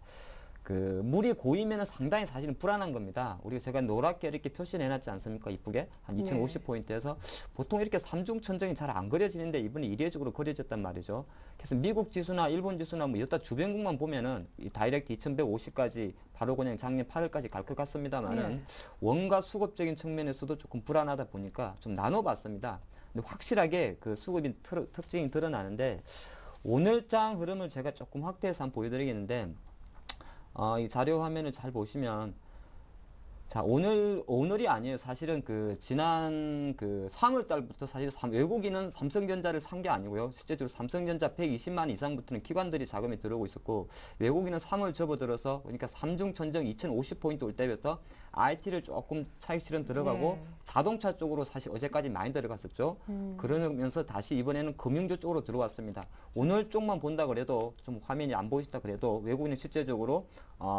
S5: 그 물이 고이면은 상당히 사실은 불안한 겁니다. 우리가 제가 노랗게 이렇게 표시를 해놨지 않습니까? 이쁘게 한 2050포인트에서 보통 이렇게 삼중천정이 잘 안 그려지는데 이번에 이례적으로 그려졌단 말이죠. 그래서 미국 지수나 일본 지수나 뭐 여타 주변국만 보면은 이 다이렉트 2150까지 바로 그냥 작년 8월까지 갈 것 같습니다만은
S1: 네.
S5: 원가 수급적인 측면에서도 조금 불안하다 보니까 좀 나눠봤습니다. 근데 확실하게 그 수급인 특징이 드러나는데 오늘장 흐름을 제가 조금 확대해서 한번 보여드리겠는데 이 자료 화면을 잘 보시면 자 오늘이 아니에요. 사실은 그 지난 그 3월 달부터 사실 외국인은 삼성전자를 산 게 아니고요. 실제적으로 삼성전자 120만 이상부터는 기관들이 자금이 들어오고 있었고 외국인은 3월 접어들어서 그러니까 삼중천정 2050포인트 올 때부터 IT를 조금 차익 실현 들어가고
S1: 네.
S5: 자동차 쪽으로 사실 어제까지 많이 들어갔었죠. 그러면서 다시 이번에는 금융주 쪽으로 들어왔습니다. 오늘 쪽만 본다 그래도 좀 화면이 안 보이시다 그래도 외국인은 실제적으로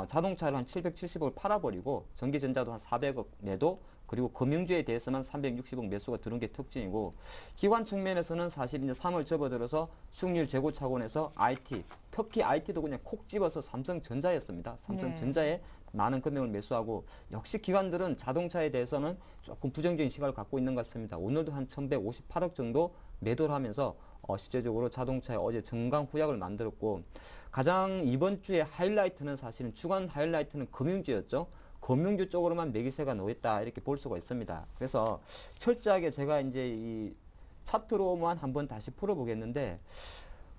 S5: 자동차를 한 770억 팔아버리고 전기전자도 한 400억 매도 그리고 금융주에 대해서만 360억 매수가 들어온 게 특징이고 기관 측면에서는 사실 이제 3월 접어들어서 수익률 재고 차원에서 IT 특히 IT도 그냥 콕 집어서 삼성전자였습니다. 삼성전자에 많은 금액을 매수하고 역시 기관들은 자동차에 대해서는 조금 부정적인 시각을 갖고 있는 것 같습니다. 오늘도 한 1158억 정도 매도를 하면서 실제적으로 자동차에 어제 증강 후약을 만들었고 가장 이번 주에 하이라이트는 사실은 주간 하이라이트는 금융주였죠. 금융주 쪽으로만 매기세가 놓였다 이렇게 볼 수가 있습니다. 그래서 철저하게 제가 이제 이 차트로만 한번 다시 풀어보겠는데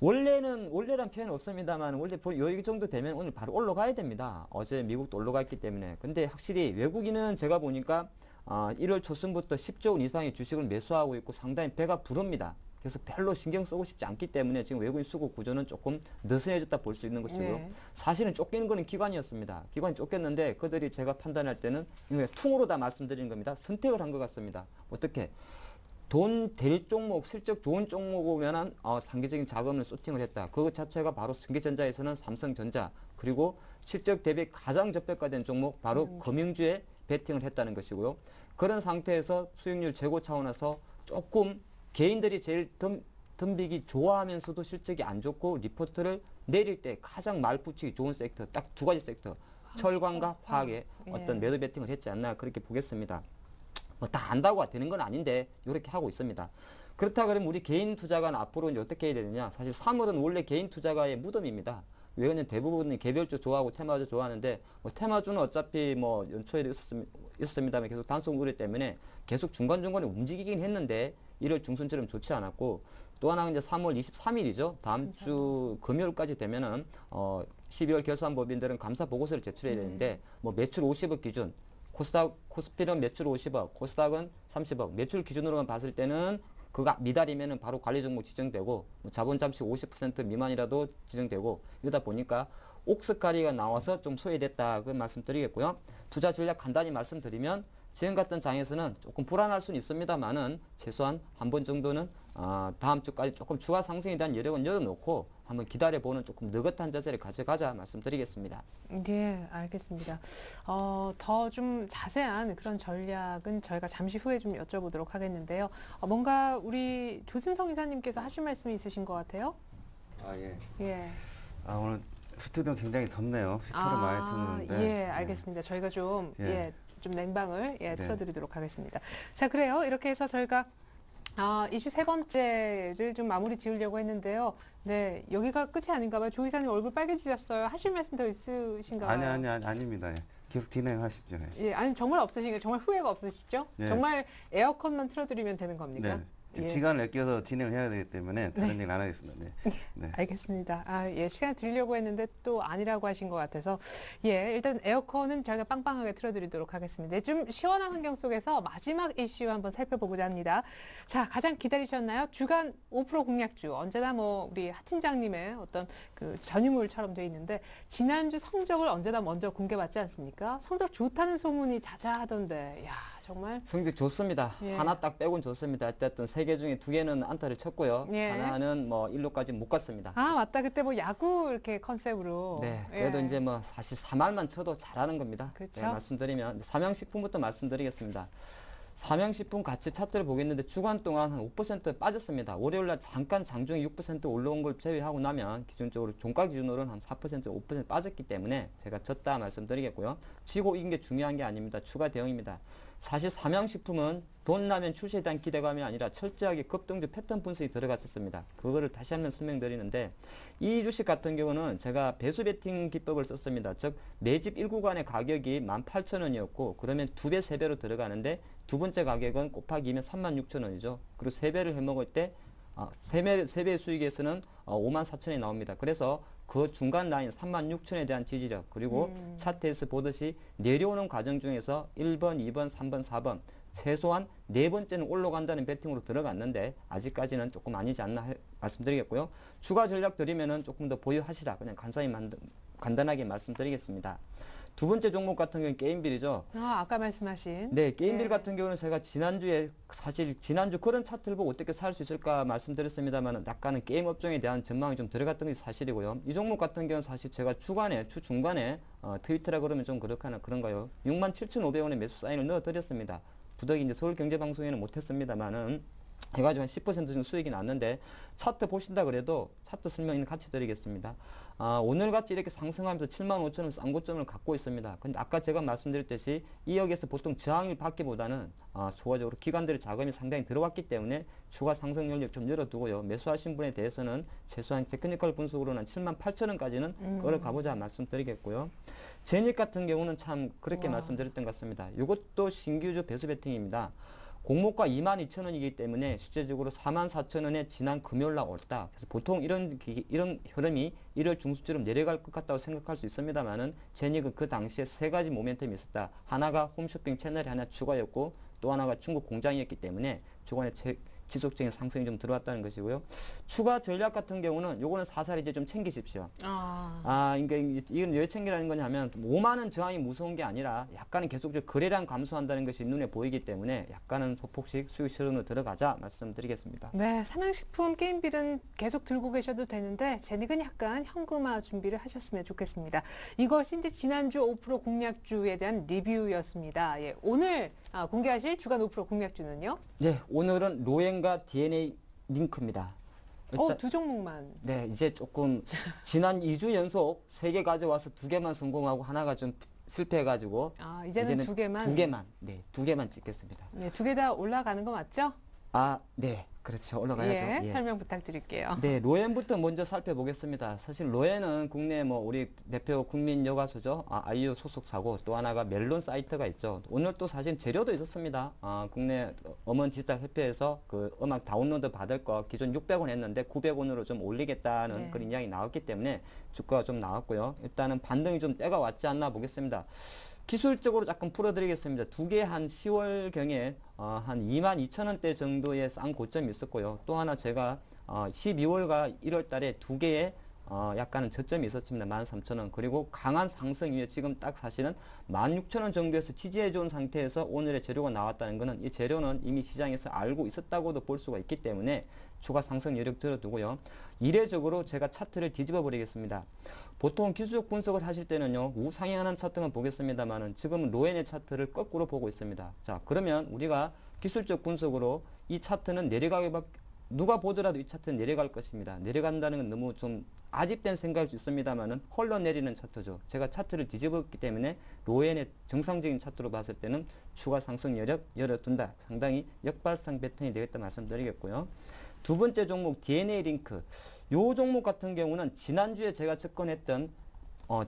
S5: 원래란 표현은 없습니다만 원래 이 정도 되면 오늘 바로 올라가야 됩니다. 어제 미국도 올라갔기 때문에. 근데 확실히 외국인은 제가 보니까 1월 초순부터 10조 원 이상의 주식을 매수하고 있고 상당히 배가 부릅니다. 그래서 별로 신경 쓰고 싶지 않기 때문에 지금 외국인 수급 구조는 조금 느슨해졌다 볼 수 있는 것이고요.
S1: 네.
S5: 사실은 쫓기는 거는 기관이었습니다. 기관이 쫓겼는데 그들이 제가 판단할 때는 퉁으로 다 말씀드리는 겁니다. 선택을 한 것 같습니다. 어떻게? 돈 될 종목, 실적 좋은 종목 오면은 상기적인 자금을 소팅을 했다. 그것 자체가 바로 전기전자에서는 삼성전자 그리고 실적 대비 가장 저평가된 종목 바로 금융주에 베팅을 했다는 것이고요. 그런 상태에서 수익률 제고 차원에서 조금 개인들이 제일 덤비기 좋아하면서도 실적이 안 좋고 리포트를 내릴 때 가장 말붙이기 좋은 섹터 딱 두 가지 섹터 철강과 화학에 어떤 매도 베팅을 했지 않나 그렇게 보겠습니다. 뭐 다 안다고 되는 건 아닌데 이렇게 하고 있습니다. 그렇다 그러면 우리 개인 투자가는 앞으로 이제 어떻게 해야 되느냐? 사실 3월은 원래 개인 투자가의 무덤입니다. 왜냐면 대부분이 개별주 좋아하고 테마주 좋아하는데 뭐 테마주는 어차피 뭐 연초에도 있었습니다만 계속 단속 우려 때문에 계속 중간중간에 움직이긴 했는데 1월 중순처럼 좋지 않았고 또 하나는 이제 3월 23일이죠. 다음 주 금요일까지 되면은 12월 결산법인들은 감사 보고서를 제출해야 되는데 뭐 매출 50억 기준 코스피는 매출 50억, 코스닥은 30억. 매출 기준으로만 봤을 때는 그가 미달이면은 바로 관리 종목 지정되고 뭐 자본 잠식 50% 미만이라도 지정되고 이러다 보니까 옥스카리가 나와서 좀 소외됐다 그 말씀드리겠고요. 투자 전략 간단히 말씀드리면 지금 같은 장에서는 조금 불안할 수는 있습니다만은 최소한 한 번 정도는 다음 주까지 조금 추가 상승에 대한 여력은 열어놓고 한번 기다려보는 조금 느긋한 자세를 가져가자 말씀드리겠습니다.
S1: 네, 알겠습니다. 더 좀 자세한 그런 전략은 저희가 잠시 후에 좀 여쭤보도록 하겠는데요. 뭔가 우리 조진성 이사님께서 하실 말씀이 있으신 것 같아요?
S4: 예.
S1: 예.
S4: 오늘 스튜디오 굉장히 덥네요. 히터를 많이 틀는데.
S1: 예, 알겠습니다. 저희가 좀, 좀 냉방을
S4: 네.
S1: 틀어드리도록 하겠습니다. 자, 그래요. 이렇게 해서 저희가 이슈 세 번째를 좀 마무리 지으려고 했는데요. 네, 여기가 끝이 아닌가 봐요. 조 이사님 얼굴 빨개지셨어요. 하실 말씀 더 있으신가 봐요.
S4: 아닙니다. 예. 계속 진행하십시오. 예.
S1: 예, 아니 정말 없으신가요? 정말 후회가 없으시죠?
S4: 예.
S1: 정말 에어컨만 틀어드리면 되는 겁니까?
S4: 네. 지금
S1: 예.
S4: 시간을 아껴서 진행을 해야 되기 때문에 다른 얘기는 안 하겠습니다. 네. 네.
S1: 알겠습니다. 예, 시간 드리려고 했는데 또 아니라고 하신 것 같아서 예, 일단 에어컨은 저희가 빵빵하게 틀어드리도록 하겠습니다. 네, 좀 시원한 환경 속에서 마지막 이슈 한번 살펴보고자 합니다. 자, 가장 기다리셨나요? 주간 5% 공략주 언제나 뭐 우리 하 팀장님의 어떤 그 전유물처럼 돼 있는데 지난주 성적을 언제나 먼저 공개받지 않습니까? 성적 좋다는 소문이 자자하던데, 야 정말.
S5: 성적 좋습니다.
S1: 예.
S5: 하나 딱 빼곤 좋습니다. 어쨌든 3개 중에 2개는 안타를 쳤고요.
S1: 예.
S5: 하나는 뭐 1루까지 못 갔습니다.
S1: 맞다. 그때 뭐 야구 이렇게 컨셉으로.
S5: 네, 그래도
S1: 예.
S5: 이제 뭐 사실 3할만 쳐도 잘하는 겁니다.
S1: 그렇죠.
S5: 네, 말씀드리면 삼양식품부터 말씀드리겠습니다. 삼양식품 가치 차트를 보겠는데 주간 동안 한 5% 빠졌습니다. 월요일날 잠깐 장중에 6% 올라온 걸 제외하고 나면 기준적으로 종가 기준으로는 한 4%, 5% 빠졌기 때문에 제가 졌다 말씀드리겠고요. 지고 이긴 게 중요한 게 아닙니다. 추가 대응입니다. 사실 삼양식품은 돈 나면 출시에 대한 기대감이 아니라 철저하게 급등주 패턴 분석이 들어갔었습니다. 그거를 다시 한번 설명드리는데 이 주식 같은 경우는 제가 배수 베팅 기법을 썼습니다. 즉 매집 1구간의 가격이 18,000원이었고 그러면 2배, 3배로 들어가는데 두 번째 가격은 곱하기 2면 36,000원이죠. 그리고 3배를 해먹을 때 3배 수익에서는 54,000원이 나옵니다. 그래서 그 중간 라인 36,000원에 대한 지지력 그리고 차트에서 보듯이 내려오는 과정 중에서 1번, 2번, 3번, 4번 최소한 4번째는 올라간다는 베팅으로 들어갔는데 아직까지는 조금 아니지 않나 말씀드리겠고요. 추가 전략 드리면은 조금 더 보유하시라 그냥 간단하게 말씀드리겠습니다. 두 번째 종목 같은 경우는 게임빌이죠.
S1: 아까 말씀하신.
S5: 네, 게임빌
S1: 예.
S5: 같은 경우는 제가 지난주 그런 차트를 보고 어떻게 살 수 있을까 말씀드렸습니다만 약간은 게임 업종에 대한 전망이 좀 들어갔던 게 사실이고요. 이 종목 같은 경우는 사실 제가 주 중간에 트위터라 그러면 좀 그런가요? 67,500원의 매수 사인을 넣어드렸습니다. 부득이 이제 서울경제방송에는 못했습니다만은 해가지고 한 10% 정도 수익이 났는데 차트 보신다 그래도 차트 설명은 같이 드리겠습니다. 오늘같이 이렇게 상승하면서 75,000원 싼 고점을 갖고 있습니다. 근데 아까 제가 말씀드렸듯이 2억에서 보통 저항을 받기보다는 추가적으로 기관들의 자금이 상당히 들어왔기 때문에 추가 상승 연력 좀 열어두고요. 매수하신 분에 대해서는 최소한 테크니컬 분석으로는 78,000원까지는 끌어가보자 말씀드리겠고요. 제닉 같은 경우는 참 그렇게 말씀드렸던 것 같습니다. 이것도 신규주 배수 베팅입니다. 공모가 22,000원이기 때문에 실제적으로 44,000원에 지난 금요일날 올다. 그래서 보통 이런 흐름이 1월 중순쯤 내려갈 것 같다고 생각할 수 있습니다만은 제닉은 그 당시에 3가지 모멘텀이 있었다. 하나가 홈쇼핑 채널이 하나 추가였고 또 하나가 중국 공장이었기 때문에 주간에 지속적인 상승이 좀 들어왔다는 것이고요. 추가 전략 같은 경우는 요거는 사살 이제 좀 챙기십시오. 그러니까 이건 왜 챙기라는 거냐면 5만 원 저항이 무서운 게 아니라 약간은 계속적으로 거래량 감소한다는 것이 눈에 보이기 때문에 약간은 소폭씩 수익 실현으로 들어가자 말씀드리겠습니다.
S1: 네, 삼양식품 게임빌은 계속 들고 계셔도 되는데 재닉은 약간 현금화 준비를 하셨으면 좋겠습니다. 이것이 이제 지난주 5% 공략주에 대한 리뷰였습니다. 예, 오늘 공개하실 주간 5% 공략주는요?
S5: 네, 오늘은 로엔과 DNA 링크입니다.
S1: 두 종목만.
S5: 네, 이제 조금 지난 2주 연속 3개 가져와서 2개만 성공하고 하나가 좀 실패해가지고
S1: 이제는 2개만.
S5: 2개만, 네, 2개만 찍겠습니다.
S1: 네, 2개 다 올라가는 거 맞죠?
S5: 네, 그렇죠. 올라가야죠.
S1: 예, 설명 부탁드릴게요.
S5: 네, 로엔부터 먼저 살펴보겠습니다. 사실 로엔은 국내 우리 대표 국민 여가수죠. 아이유 소속사고 또 하나가 멜론 사이트가 있죠. 오늘 또 사실 재료도 있었습니다. 국내 음원 디지털 협회에서 그 음악 다운로드 받을 거 기존 600원 했는데 900원으로 좀 올리겠다는 그런 이야기 나왔기 때문에 주가가 좀 나왔고요. 일단은 반등이 좀 때가 왔지 않나 보겠습니다. 기술적으로 조금 풀어드리겠습니다. 두 개 한 10월경에 한 22,000원대 정도의 싼 고점이 있었고요. 또 하나 제가 12월과 1월 달에 두 개의 약간은 저점이 있었습니다. 13,000원. 그리고 강한 상승 이후에 지금 딱 사실은 16,000원 정도에서 지지해 준 상태에서 오늘의 재료가 나왔다는 것은 이 재료는 이미 시장에서 알고 있었다고도 볼 수가 있기 때문에 추가 상승 여력 들어두고요. 이례적으로 제가 차트를 뒤집어 버리겠습니다. 보통 기술적 분석을 하실 때는요, 우상향하는 차트만 보겠습니다만은 지금은 로엔의 차트를 거꾸로 보고 있습니다. 자, 그러면 우리가 기술적 분석으로 이 차트는 누가 보더라도 이 차트는 내려갈 것입니다. 내려간다는 건 너무 좀 아집된 생각일 수 있습니다만은 흘러내리는 차트죠. 제가 차트를 뒤집었기 때문에 로엔의 정상적인 차트로 봤을 때는 추가 상승 여력 열어둔다. 상당히 역발상 패턴이 되겠다 말씀드리겠고요. 두 번째 종목 DNA 링크. 요 종목 같은 경우는 지난주에 제가 접근했던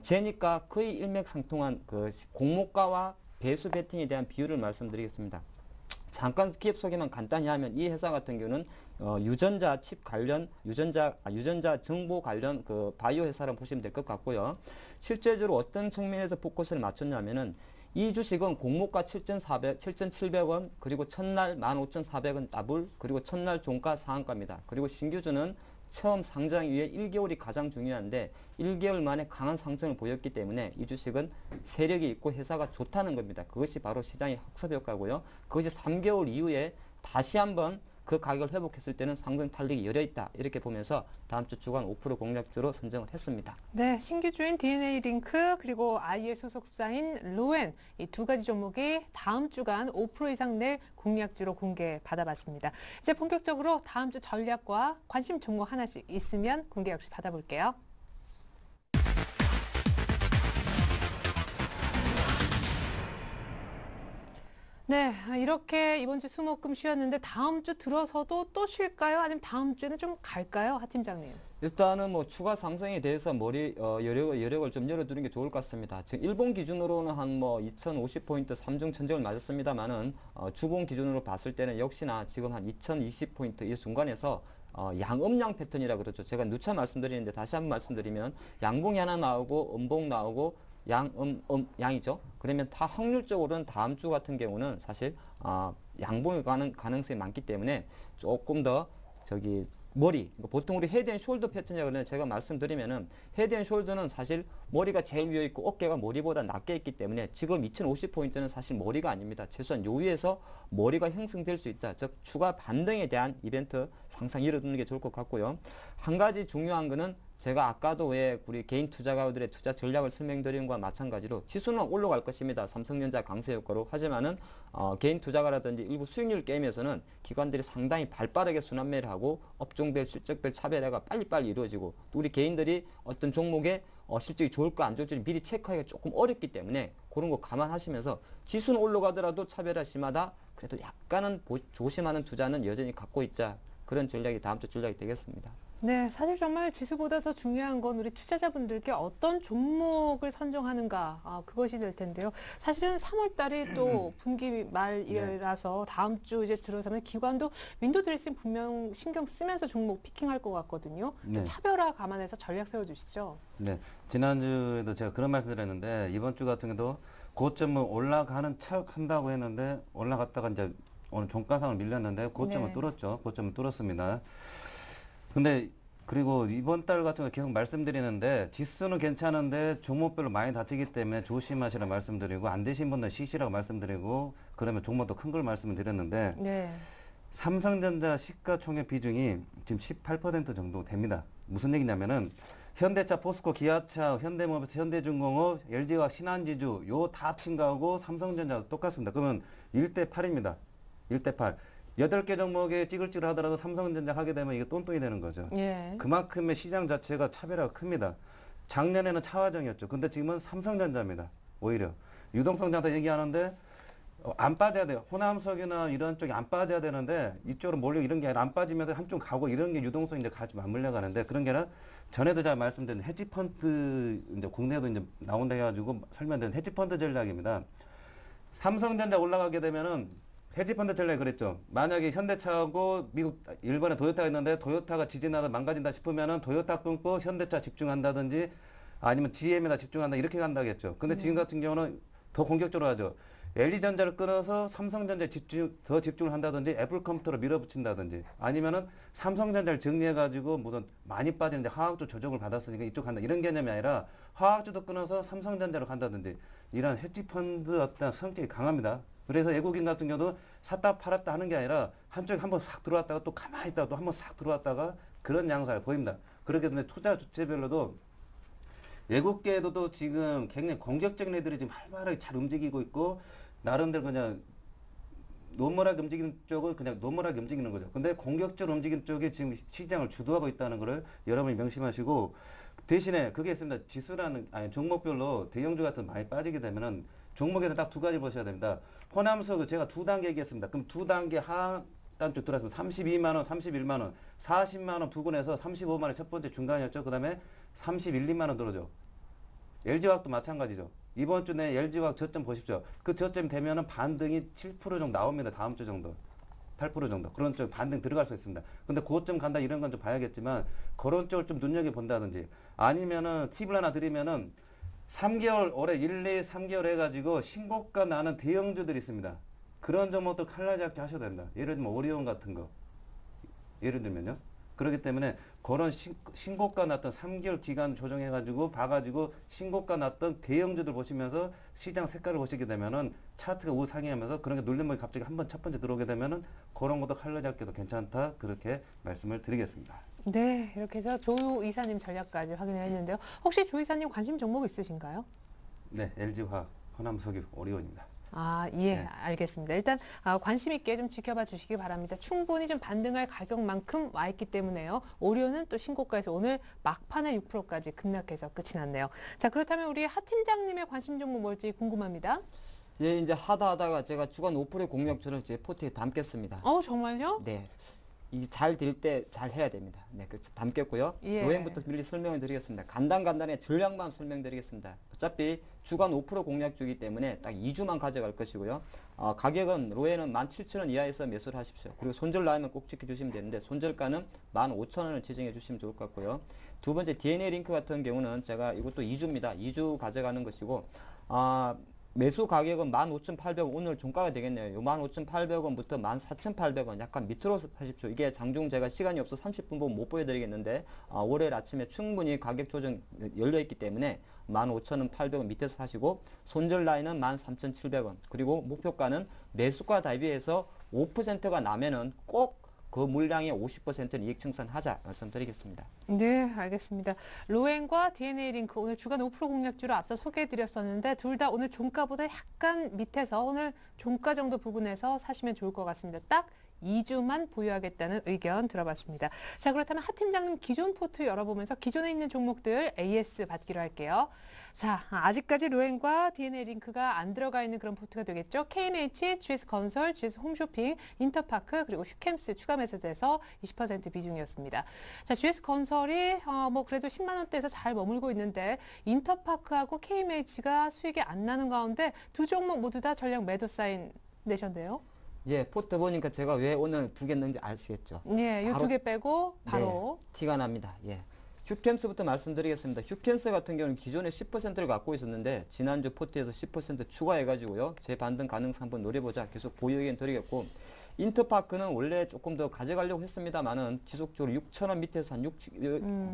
S5: 제니까 거의 일맥상통한 그 공모가와 배수 베팅에 대한 비율을 말씀드리겠습니다. 잠깐 기업 소개만 간단히 하면 이 회사 같은 경우는 유전자 칩 관련, 유전자 정보 관련 그 바이오 회사라고 보시면 될 것 같고요. 실제적으로 어떤 측면에서 포커스를 맞췄냐면은 이 주식은 공모가 7,700원, 그리고 첫날 15,400원 더블, 그리고 첫날 종가 상한가입니다. 그리고 신규주는 처음 상장 이후에 1개월이 가장 중요한데 1개월 만에 강한 상승을 보였기 때문에 이 주식은 세력이 있고 회사가 좋다는 겁니다. 그것이 바로 시장의 학습 효과고요. 그것이 3개월 이후에 다시 한번 그 가격을 회복했을 때는 상승 탄력이 열려있다. 이렇게 보면서 다음 주 주간 5% 공략주로 선정을 했습니다.
S1: 네, 신규주인 DNA 링크 그리고 아이의 소속사인 로엔 이 두 가지 종목이 다음 주간 5% 이상 낼 공략주로 공개 받아봤습니다. 이제 본격적으로 다음 주 전략과 관심 종목 하나씩 있으면 공개 역시 받아볼게요. 네, 이렇게 이번 주 수목금 쉬었는데 다음 주 들어서도 또 쉴까요? 아니면 다음 주에는 좀 갈까요? 하 팀장님.
S5: 일단은 추가 상승에 대해서 여력을 좀 열어두는 게 좋을 것 같습니다. 지금 일본 기준으로는 한 2050포인트 3중 천정을 맞았습니다만은 주봉 기준으로 봤을 때는 역시나 지금 한 2020포인트 이 순간에서 양음양 패턴이라 그러죠. 제가 누차 말씀드리는데 다시 한번 말씀드리면 양봉이 하나 나오고 음봉 나오고 양이죠. 그러면 다 확률적으로는 다음 주 같은 경우는 사실 양봉이 가는 가능성이 많기 때문에 조금 더 머리, 보통 우리 헤드 앤 숄더 패턴이라고 그러는데 제가 말씀드리면은 헤드 앤 숄더는 사실 머리가 제일 위에 있고 어깨가 머리보다 낮게 있기 때문에 지금 2050포인트는 사실 머리가 아닙니다. 최소한 요 위에서 머리가 형성될 수 있다. 즉 추가 반등에 대한 이벤트 상상 열어두는 게 좋을 것 같고요. 한 가지 중요한 거는 제가 아까도 왜 우리 개인 투자가들의 투자 전략을 설명드린 것과 마찬가지로 지수는 올라갈 것입니다. 삼성전자 강세 효과로. 하지만은 개인 투자가라든지 일부 수익률 게임에서는 기관들이 상당히 발빠르게 순환매를 하고 업종별 실적별 차별화가 빨리빨리 이루어지고 또 우리 개인들이 어떤 종목에 실적이 좋을까 안 좋을지 미리 체크하기가 조금 어렵기 때문에 그런 거 감안하시면서 지수는 올라가더라도 차별화 심하다. 그래도 약간은 조심하는 투자는 여전히 갖고 있자. 그런 전략이 다음 주 전략이 되겠습니다.
S1: 네, 사실 정말 지수보다 더 중요한 건 우리 투자자분들께 어떤 종목을 선정하는가 그것이 될 텐데요. 사실은 3월 달이 또 분기 말이라서 다음 주 이제 들어서면 기관도 윈도우 드레싱 분명 신경 쓰면서 종목 피킹할 것 같거든요.
S4: 네.
S1: 차별화 감안해서 전략 세워주시죠.
S4: 네, 지난주에도 제가 그런 말씀 드렸는데 이번 주 같은 경우도 고점은 올라가는 척 한다고 했는데 올라갔다가 이제 오늘 종가상을 밀렸는데 고점을
S1: 네.
S4: 뚫었죠. 고점을 뚫었습니다. 근데 그리고 이번 달 같은 거 계속 말씀드리는데 지수는 괜찮은데 종목별로 많이 다치기 때문에 조심하시라 말씀드리고 안 되신 분들 쉬시라고 말씀드리고 그러면 종목도 큰 걸 말씀을 드렸는데
S1: 네.
S4: 삼성전자 시가총액 비중이 지금 18% 정도 됩니다. 무슨 얘기냐면은 현대차, 포스코, 기아차, 현대모비스, 현대중공업, LG화학, 신한지주 요 다 합친 거하고 삼성전자가 똑같습니다. 그러면 1대 8입니다. 1대 8. 8개 종목에 찌글찌글 하더라도 삼성전자 하게 되면 이게 똔똔이 되는 거죠.
S1: 예.
S4: 그만큼의 시장 자체가 차별화가 큽니다. 작년에는 차화정이었죠. 근데 지금은 삼성전자입니다. 오히려. 유동성 장사 얘기하는데 안 빠져야 돼요. 호남석이나 이런 쪽이 안 빠져야 되는데 이쪽으로 몰려 이런 게 아니라 안 빠지면서 한쪽 가고 이런 게 유동성이 이제 같이 맞물려 가는데 그런 게 아니라 전에도 제가 말씀드린 헤지펀드 이제 국내에도 이제 나온다 해가지고 설명드린 헤지펀드 전략입니다. 삼성전자 올라가게 되면은 헤지펀드 전략이 그랬죠. 만약에 현대차하고 미국, 일본에 토요타가 있는데 토요타가 지진하다 망가진다 싶으면은 토요타 끊고 현대차 집중한다든지 아니면 GM에다 집중한다 이렇게 간다겠죠. 근데 지금 같은 경우는 더 공격적으로 하죠. LG전자를 끊어서 삼성전자에 더 집중을 한다든지 애플컴퓨터로 밀어붙인다든지 아니면은 삼성전자를 정리해가지고 무슨 많이 빠지는데 화학주 조정을 받았으니까 이쪽 간다 이런 개념이 아니라 화학주도 끊어서 삼성전자로 간다든지 이런 헤지펀드 어떤 성격이 강합니다. 그래서 외국인 같은 경우도 샀다 팔았다 하는 게 아니라 한쪽에 한번 싹 들어왔다가 또 가만히 있다가 또 한번 싹 들어왔다가 그런 양상을 보입니다. 그렇기 때문에 투자 주체별로도 외국계에도 지금 굉장히 공격적인 애들이 지금 활발하게 잘 움직이고 있고 나름대로 그냥 노멀하게 움직이는 쪽은 그냥 노멀하게 움직이는 거죠. 근데 공격적으로 움직이는 쪽이 지금 시장을 주도하고 있다는 것을 여러분이 명심하시고 대신에 그게 있습니다. 지수라는 아니 종목별로 대형주 같은 많이 빠지게 되면은 종목에서 딱 두 가지 보셔야 됩니다. 호남석 제가 두 단계 얘기했습니다. 그럼 두 단계 하단 쪽 들어왔습니다. 32만 원, 31만 원, 40만 원 부근에서 35만 원 첫 번째 중간이었죠. 그다음에 31, 2만 원 들어오죠. LG화학도 마찬가지죠. 이번 주 내 LG화학 저점 보십시오. 그 저점 되면은 반등이 7% 정도 나옵니다. 다음 주 정도. 8% 정도. 그런 쪽 반등 들어갈 수 있습니다. 근데 고점 간다 이런 건 좀 봐야겠지만 그런 쪽을 좀 눈여겨본다든지 아니면은 팁을 하나 드리면은 3개월, 올해 1, 2, 3개월 해가지고 신고가 나는 대형주들이 있습니다. 그런 종목도 칼날 잡기 하셔야 된다. 예를 들면 오리온 같은 거. 예를 들면요. 그렇기 때문에 그런 신고가 났던 3개월 기간 조정해가지고 봐가지고 신고가 났던 대형주들 보시면서 시장 색깔을 보시게 되면은 차트가 우상향하면서 그런 게 눌림목이 갑자기 한번 첫 번째 들어오게 되면은 그런 것도 칼날 잡기도 괜찮다. 그렇게 말씀을 드리겠습니다.
S1: 네, 이렇게 해서 조 이사님 전략까지 확인을 했는데요. 혹시 조 이사님 관심 종목 있으신가요?
S4: 네, LG화학, 호남석유, 오리온입니다.
S1: 아, 예,
S4: 네.
S1: 알겠습니다. 일단 관심 있게 좀 지켜봐 주시기 바랍니다. 충분히 좀 반등할 가격만큼 와 있기 때문에요. 오리온은 또 신고가에서 오늘 막판에 6%까지 급락해서 끝이 났네요. 자, 그렇다면 우리 하 팀장님의 관심 종목 뭘지 궁금합니다.
S5: 예, 이제 하다가 제가 주간 5% 공략주를 제 포트에 담겠습니다.
S1: 정말요?
S5: 네. 이 잘 될 때 잘 해야 됩니다. 네, 그래서 담겠고요.
S1: 예.
S5: 로엔부터 미리 설명을 드리겠습니다. 간단하게 전략만 설명드리겠습니다. 어차피 주간 5% 공략주이기 때문에 딱 2주만 가져갈 것이고요. 가격은 로엔은 17,000원 이하에서 매수를 하십시오. 그리고 손절 라인만 꼭 지켜주시면 되는데 손절가는 15,000원을 지정해 주시면 좋을 것 같고요. 두 번째 DNA 링크 같은 경우는 제가 이것도 2주입니다. 2주 가져가는 것이고 매수 가격은 15,800원, 오늘 종가가 되겠네요. 15,800원부터 14,800원 약간 밑으로 하십시오. 이게 장중 제가 시간이 없어 30분 보면 못 보여드리겠는데 월요일 아침에 충분히 가격 조정 열려있기 때문에 15,800원 밑에서 하시고 손절 라인은 13,700원 그리고 목표가는 매수가 대비해서 5%가 나면은 꼭 그 물량의 50%는 이익 청산하자 말씀드리겠습니다.
S1: 네, 알겠습니다. 로엔과 DNA 링크 오늘 주간 5% 공략주로 앞서 소개해드렸었는데 둘 다 오늘 종가보다 약간 밑에서 오늘 종가 정도 부근에서 사시면 좋을 것 같습니다. 딱 2주만 보유하겠다는 의견 들어봤습니다. 자, 그렇다면 하 팀장님 기존 포트 열어보면서 기존에 있는 종목들 AS 받기로 할게요. 자, 아직까지 로엔과 DNA 링크가 안 들어가 있는 그런 포트가 되겠죠. KMH, GS건설, GS홈쇼핑, 인터파크 그리고 슈캠스 추가 매수돼서 20% 비중이었습니다. 자, GS건설이 그래도 10만 원대에서 잘 머물고 있는데 인터파크하고 KMH가 수익이 안 나는 가운데 두 종목 모두 다 전략 매도 사인 내셨네요.
S5: 예, 포트 보니까 제가 왜 오늘 두 개 넣는지 아시겠죠?
S1: 예, 이 두 개 빼고 바로.
S5: 네, 티가 납니다. 예. 휴캠스부터 말씀드리겠습니다. 휴캠스 같은 경우는 기존에 10%를 갖고 있었는데 지난주 포트에서 10% 추가해가지고요. 재반등 가능성 한번 노려보자. 계속 보유 의견 드리겠고 인터파크는 원래 조금 더 가져가려고 했습니다만은 지속적으로 6,000원 밑에서 한 6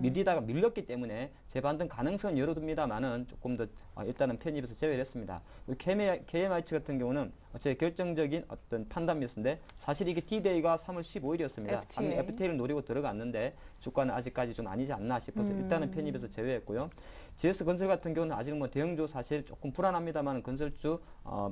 S5: 밀리다가 밀렸기 때문에 재반등 가능성은 열어둡니다만은 조금 더 일단은 편입에서 제외를 했습니다. KMIH 같은 경우는 제 결정적인 어떤 판단 미스인데 사실 이게 D-Day가 3월 15일이었습니다.
S1: FTA.
S5: FTA를 노리고 들어갔는데 주가는 아직까지 좀 아니지 않나 싶어서 일단은 편입에서 제외했고요. GS건설 같은 경우는 아직 뭐 대형주 사실 조금 불안합니다만 건설주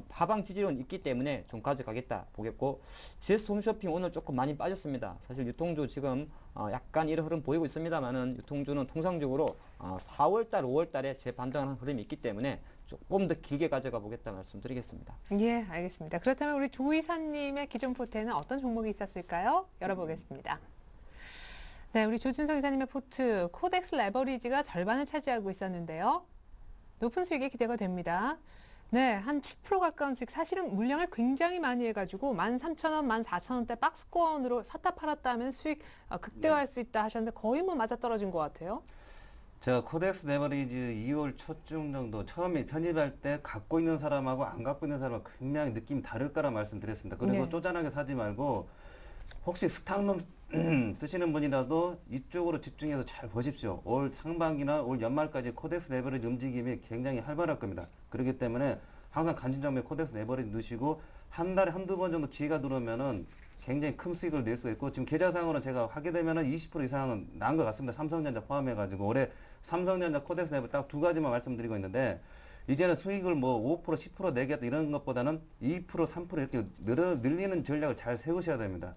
S5: 하방 지지율은 있기 때문에 좀 가져가겠다 보겠고 GS홈쇼핑 오늘 조금 많이 빠졌습니다. 사실 유통주 지금 약간 이런 흐름 보이고 있습니다만은 유통주는 통상적으로 4월달, 5월달에 재반등하는 흐름이 있기 때문에 조금 더 길게 가져가 보겠다 말씀드리겠습니다.
S1: 예, 알겠습니다. 그렇다면 우리 조 이사님의 기존 포트에는 어떤 종목이 있었을까요? 열어보겠습니다. 네, 우리 조준성 이사님의 포트 코덱스 레버리지가 절반을 차지하고 있었는데요. 높은 수익이 기대가 됩니다. 네, 한 7% 가까운 수익. 사실은 물량을 굉장히 많이 해가지고 13,000원, 14,000원대 박스권으로 샀다 팔았다 하면 수익 극대화할 수 있다 하셨는데 거의 뭐 맞아떨어진 것 같아요.
S4: 제가 코덱스 레버리지 2월 초중 정도 처음에 편입할 때 갖고 있는 사람하고 안 갖고 있는 사람하고 굉장히 느낌이 다를 거라 말씀드렸습니다. 그리고
S1: 네.
S4: 쪼잔하게 사지 말고 혹시 스탁론 쓰시는 분이라도 이쪽으로 집중해서 잘 보십시오. 올 상반기나 올 연말까지 코덱스 레버리지 움직임이 굉장히 활발할 겁니다. 그렇기 때문에 항상 간신정에 코덱스 레버리지 넣으시고 한 달에 한두 번 정도 기회가 들어오면은 굉장히 큰 수익을 낼 수 있고 지금 계좌상으로는 제가 하게 되면은 20% 이상은 난 것 같습니다. 삼성전자 포함해가지고 올해 삼성전자 코덱스 레버리지 딱 두 가지만 말씀드리고 있는데 이제는 수익을 뭐 5%, 10% 내겠다 이런 것보다는 2%, 3% 이렇게 늘리는 전략을 잘 세우셔야 됩니다.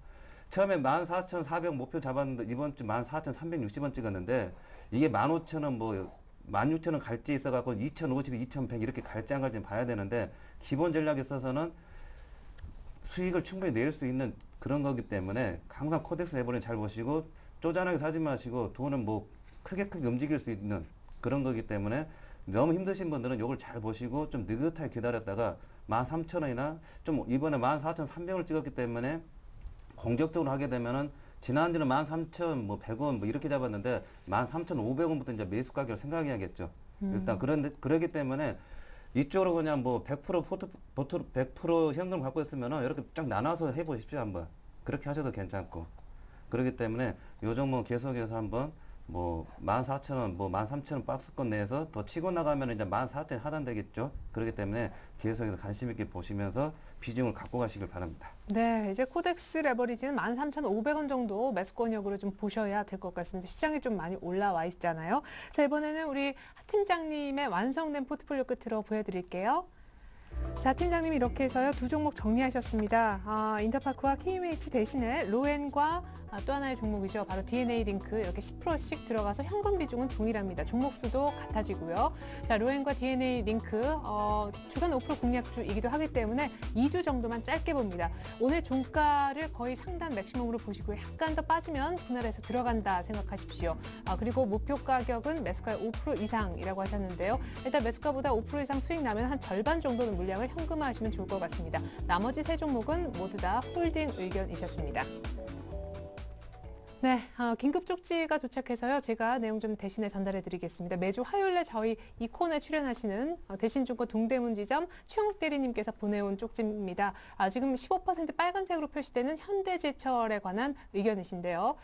S4: 처음에 14,400 목표 잡았는데 이번 주 14,360원 찍었는데 이게 15,000원 뭐 16,000원 갈지 있어갖고 2,050, 2,100 이렇게 갈지 안 갈지 봐야 되는데 기본 전략에 있어서는 수익을 충분히 낼 수 있는 그런 거기 때문에 항상 코덱스 레버리지 잘 보시고 쪼잔하게 사지 마시고 돈은 뭐 크게 움직일 수 있는 그런 거기 때문에 너무 힘드신 분들은 이걸 잘 보시고 좀 느긋하게 기다렸다가 13,000원이나 좀 이번에 14,300원을 찍었기 때문에 공격적으로 하게 되면은 지난주는 13,100원 뭐 이렇게 잡았는데 13,500원부터 이제 매수 가격을 생각해야겠죠. 일단 그러기 때문에 이쪽으로 그냥 뭐 100% 현금 갖고 있으면은 이렇게 쫙 나눠서 해보십시오 한번. 그렇게 하셔도 괜찮고. 그렇기 때문에 요 종목 계속해서 한번 뭐 14,000원, 뭐 13,000원 박스권 내에서 더 치고 나가면 이제 14,000원 하단되겠죠. 그렇기 때문에 계속해서 관심 있게 보시면서 비중을 갖고 가시길 바랍니다.
S1: 네, 이제 코덱스 레버리지는 13,500원 정도 매수권역으로 좀 보셔야 될 것 같습니다. 시장이 좀 많이 올라와 있잖아요. 자, 이번에는 우리 하 팀장님의 완성된 포트폴리오 끝으로 보여드릴게요. 자, 팀장님이 이렇게 해서요 두 종목 정리하셨습니다. 인터파크와 KMH 대신에 로엔과 또 하나의 종목이죠. 바로 DNA 링크 이렇게 10%씩 들어가서 현금 비중은 동일합니다. 종목 수도 같아지고요. 자, 로엔과 DNA 링크 주간 5% 공략주이기도 하기 때문에 2주 정도만 짧게 봅니다. 오늘 종가를 거의 상단 맥시멈으로 보시고요. 약간 더 빠지면 분할해서 들어간다 생각하십시오. 그리고 목표 가격은 매수가의 5% 이상이라고 하셨는데요. 일단 매수가보다 5% 이상 수익 나면 한 절반 정도는 물량을 현금화하시면 좋을 것 같습니다. 나머지 세 종목은 모두 다 홀딩 의견이셨습니다. 네, 긴급 쪽지가 도착해서요. 제가 내용 좀 대신에 전달해 드리겠습니다. 매주 화요일에 저희 이 코너에 출연하시는 대신증권 동대문 지점 최영욱 대리님께서 보내온 쪽지입니다. 지금 15% 빨간색으로 표시되는 현대제철에 관한 의견이신데요.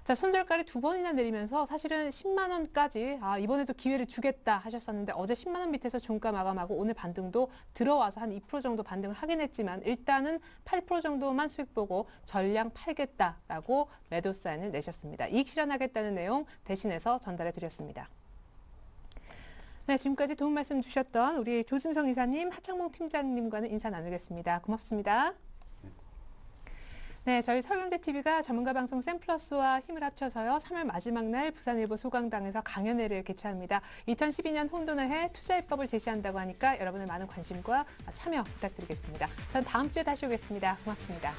S1: 자, 손절가를 2번이나 내리면서 사실은 10만 원까지 이번에도 기회를 주겠다 하셨었는데 어제 10만 원 밑에서 종가 마감하고 오늘 반등도 들어와서 한 2% 정도 반등을 하긴 했지만 일단은 8% 정도만 수익 보고 전량 팔겠다라고 매도 사인을 내셨습니다. 이익 실현하겠다는 내용 대신해서 전달해 드렸습니다. 네, 지금까지 도움 말씀 주셨던 우리 조준성 이사님, 하창봉 팀장님과는 인사 나누겠습니다. 고맙습니다. 네, 저희 서경제TV가 전문가 방송 샘플러스와 힘을 합쳐서요. 3월 마지막 날 부산일보 소강당에서 강연회를 개최합니다. 2012년 혼돈의 해 투자입법을 제시한다고 하니까 여러분의 많은 관심과 참여 부탁드리겠습니다. 전 다음 주에 다시 오겠습니다. 고맙습니다.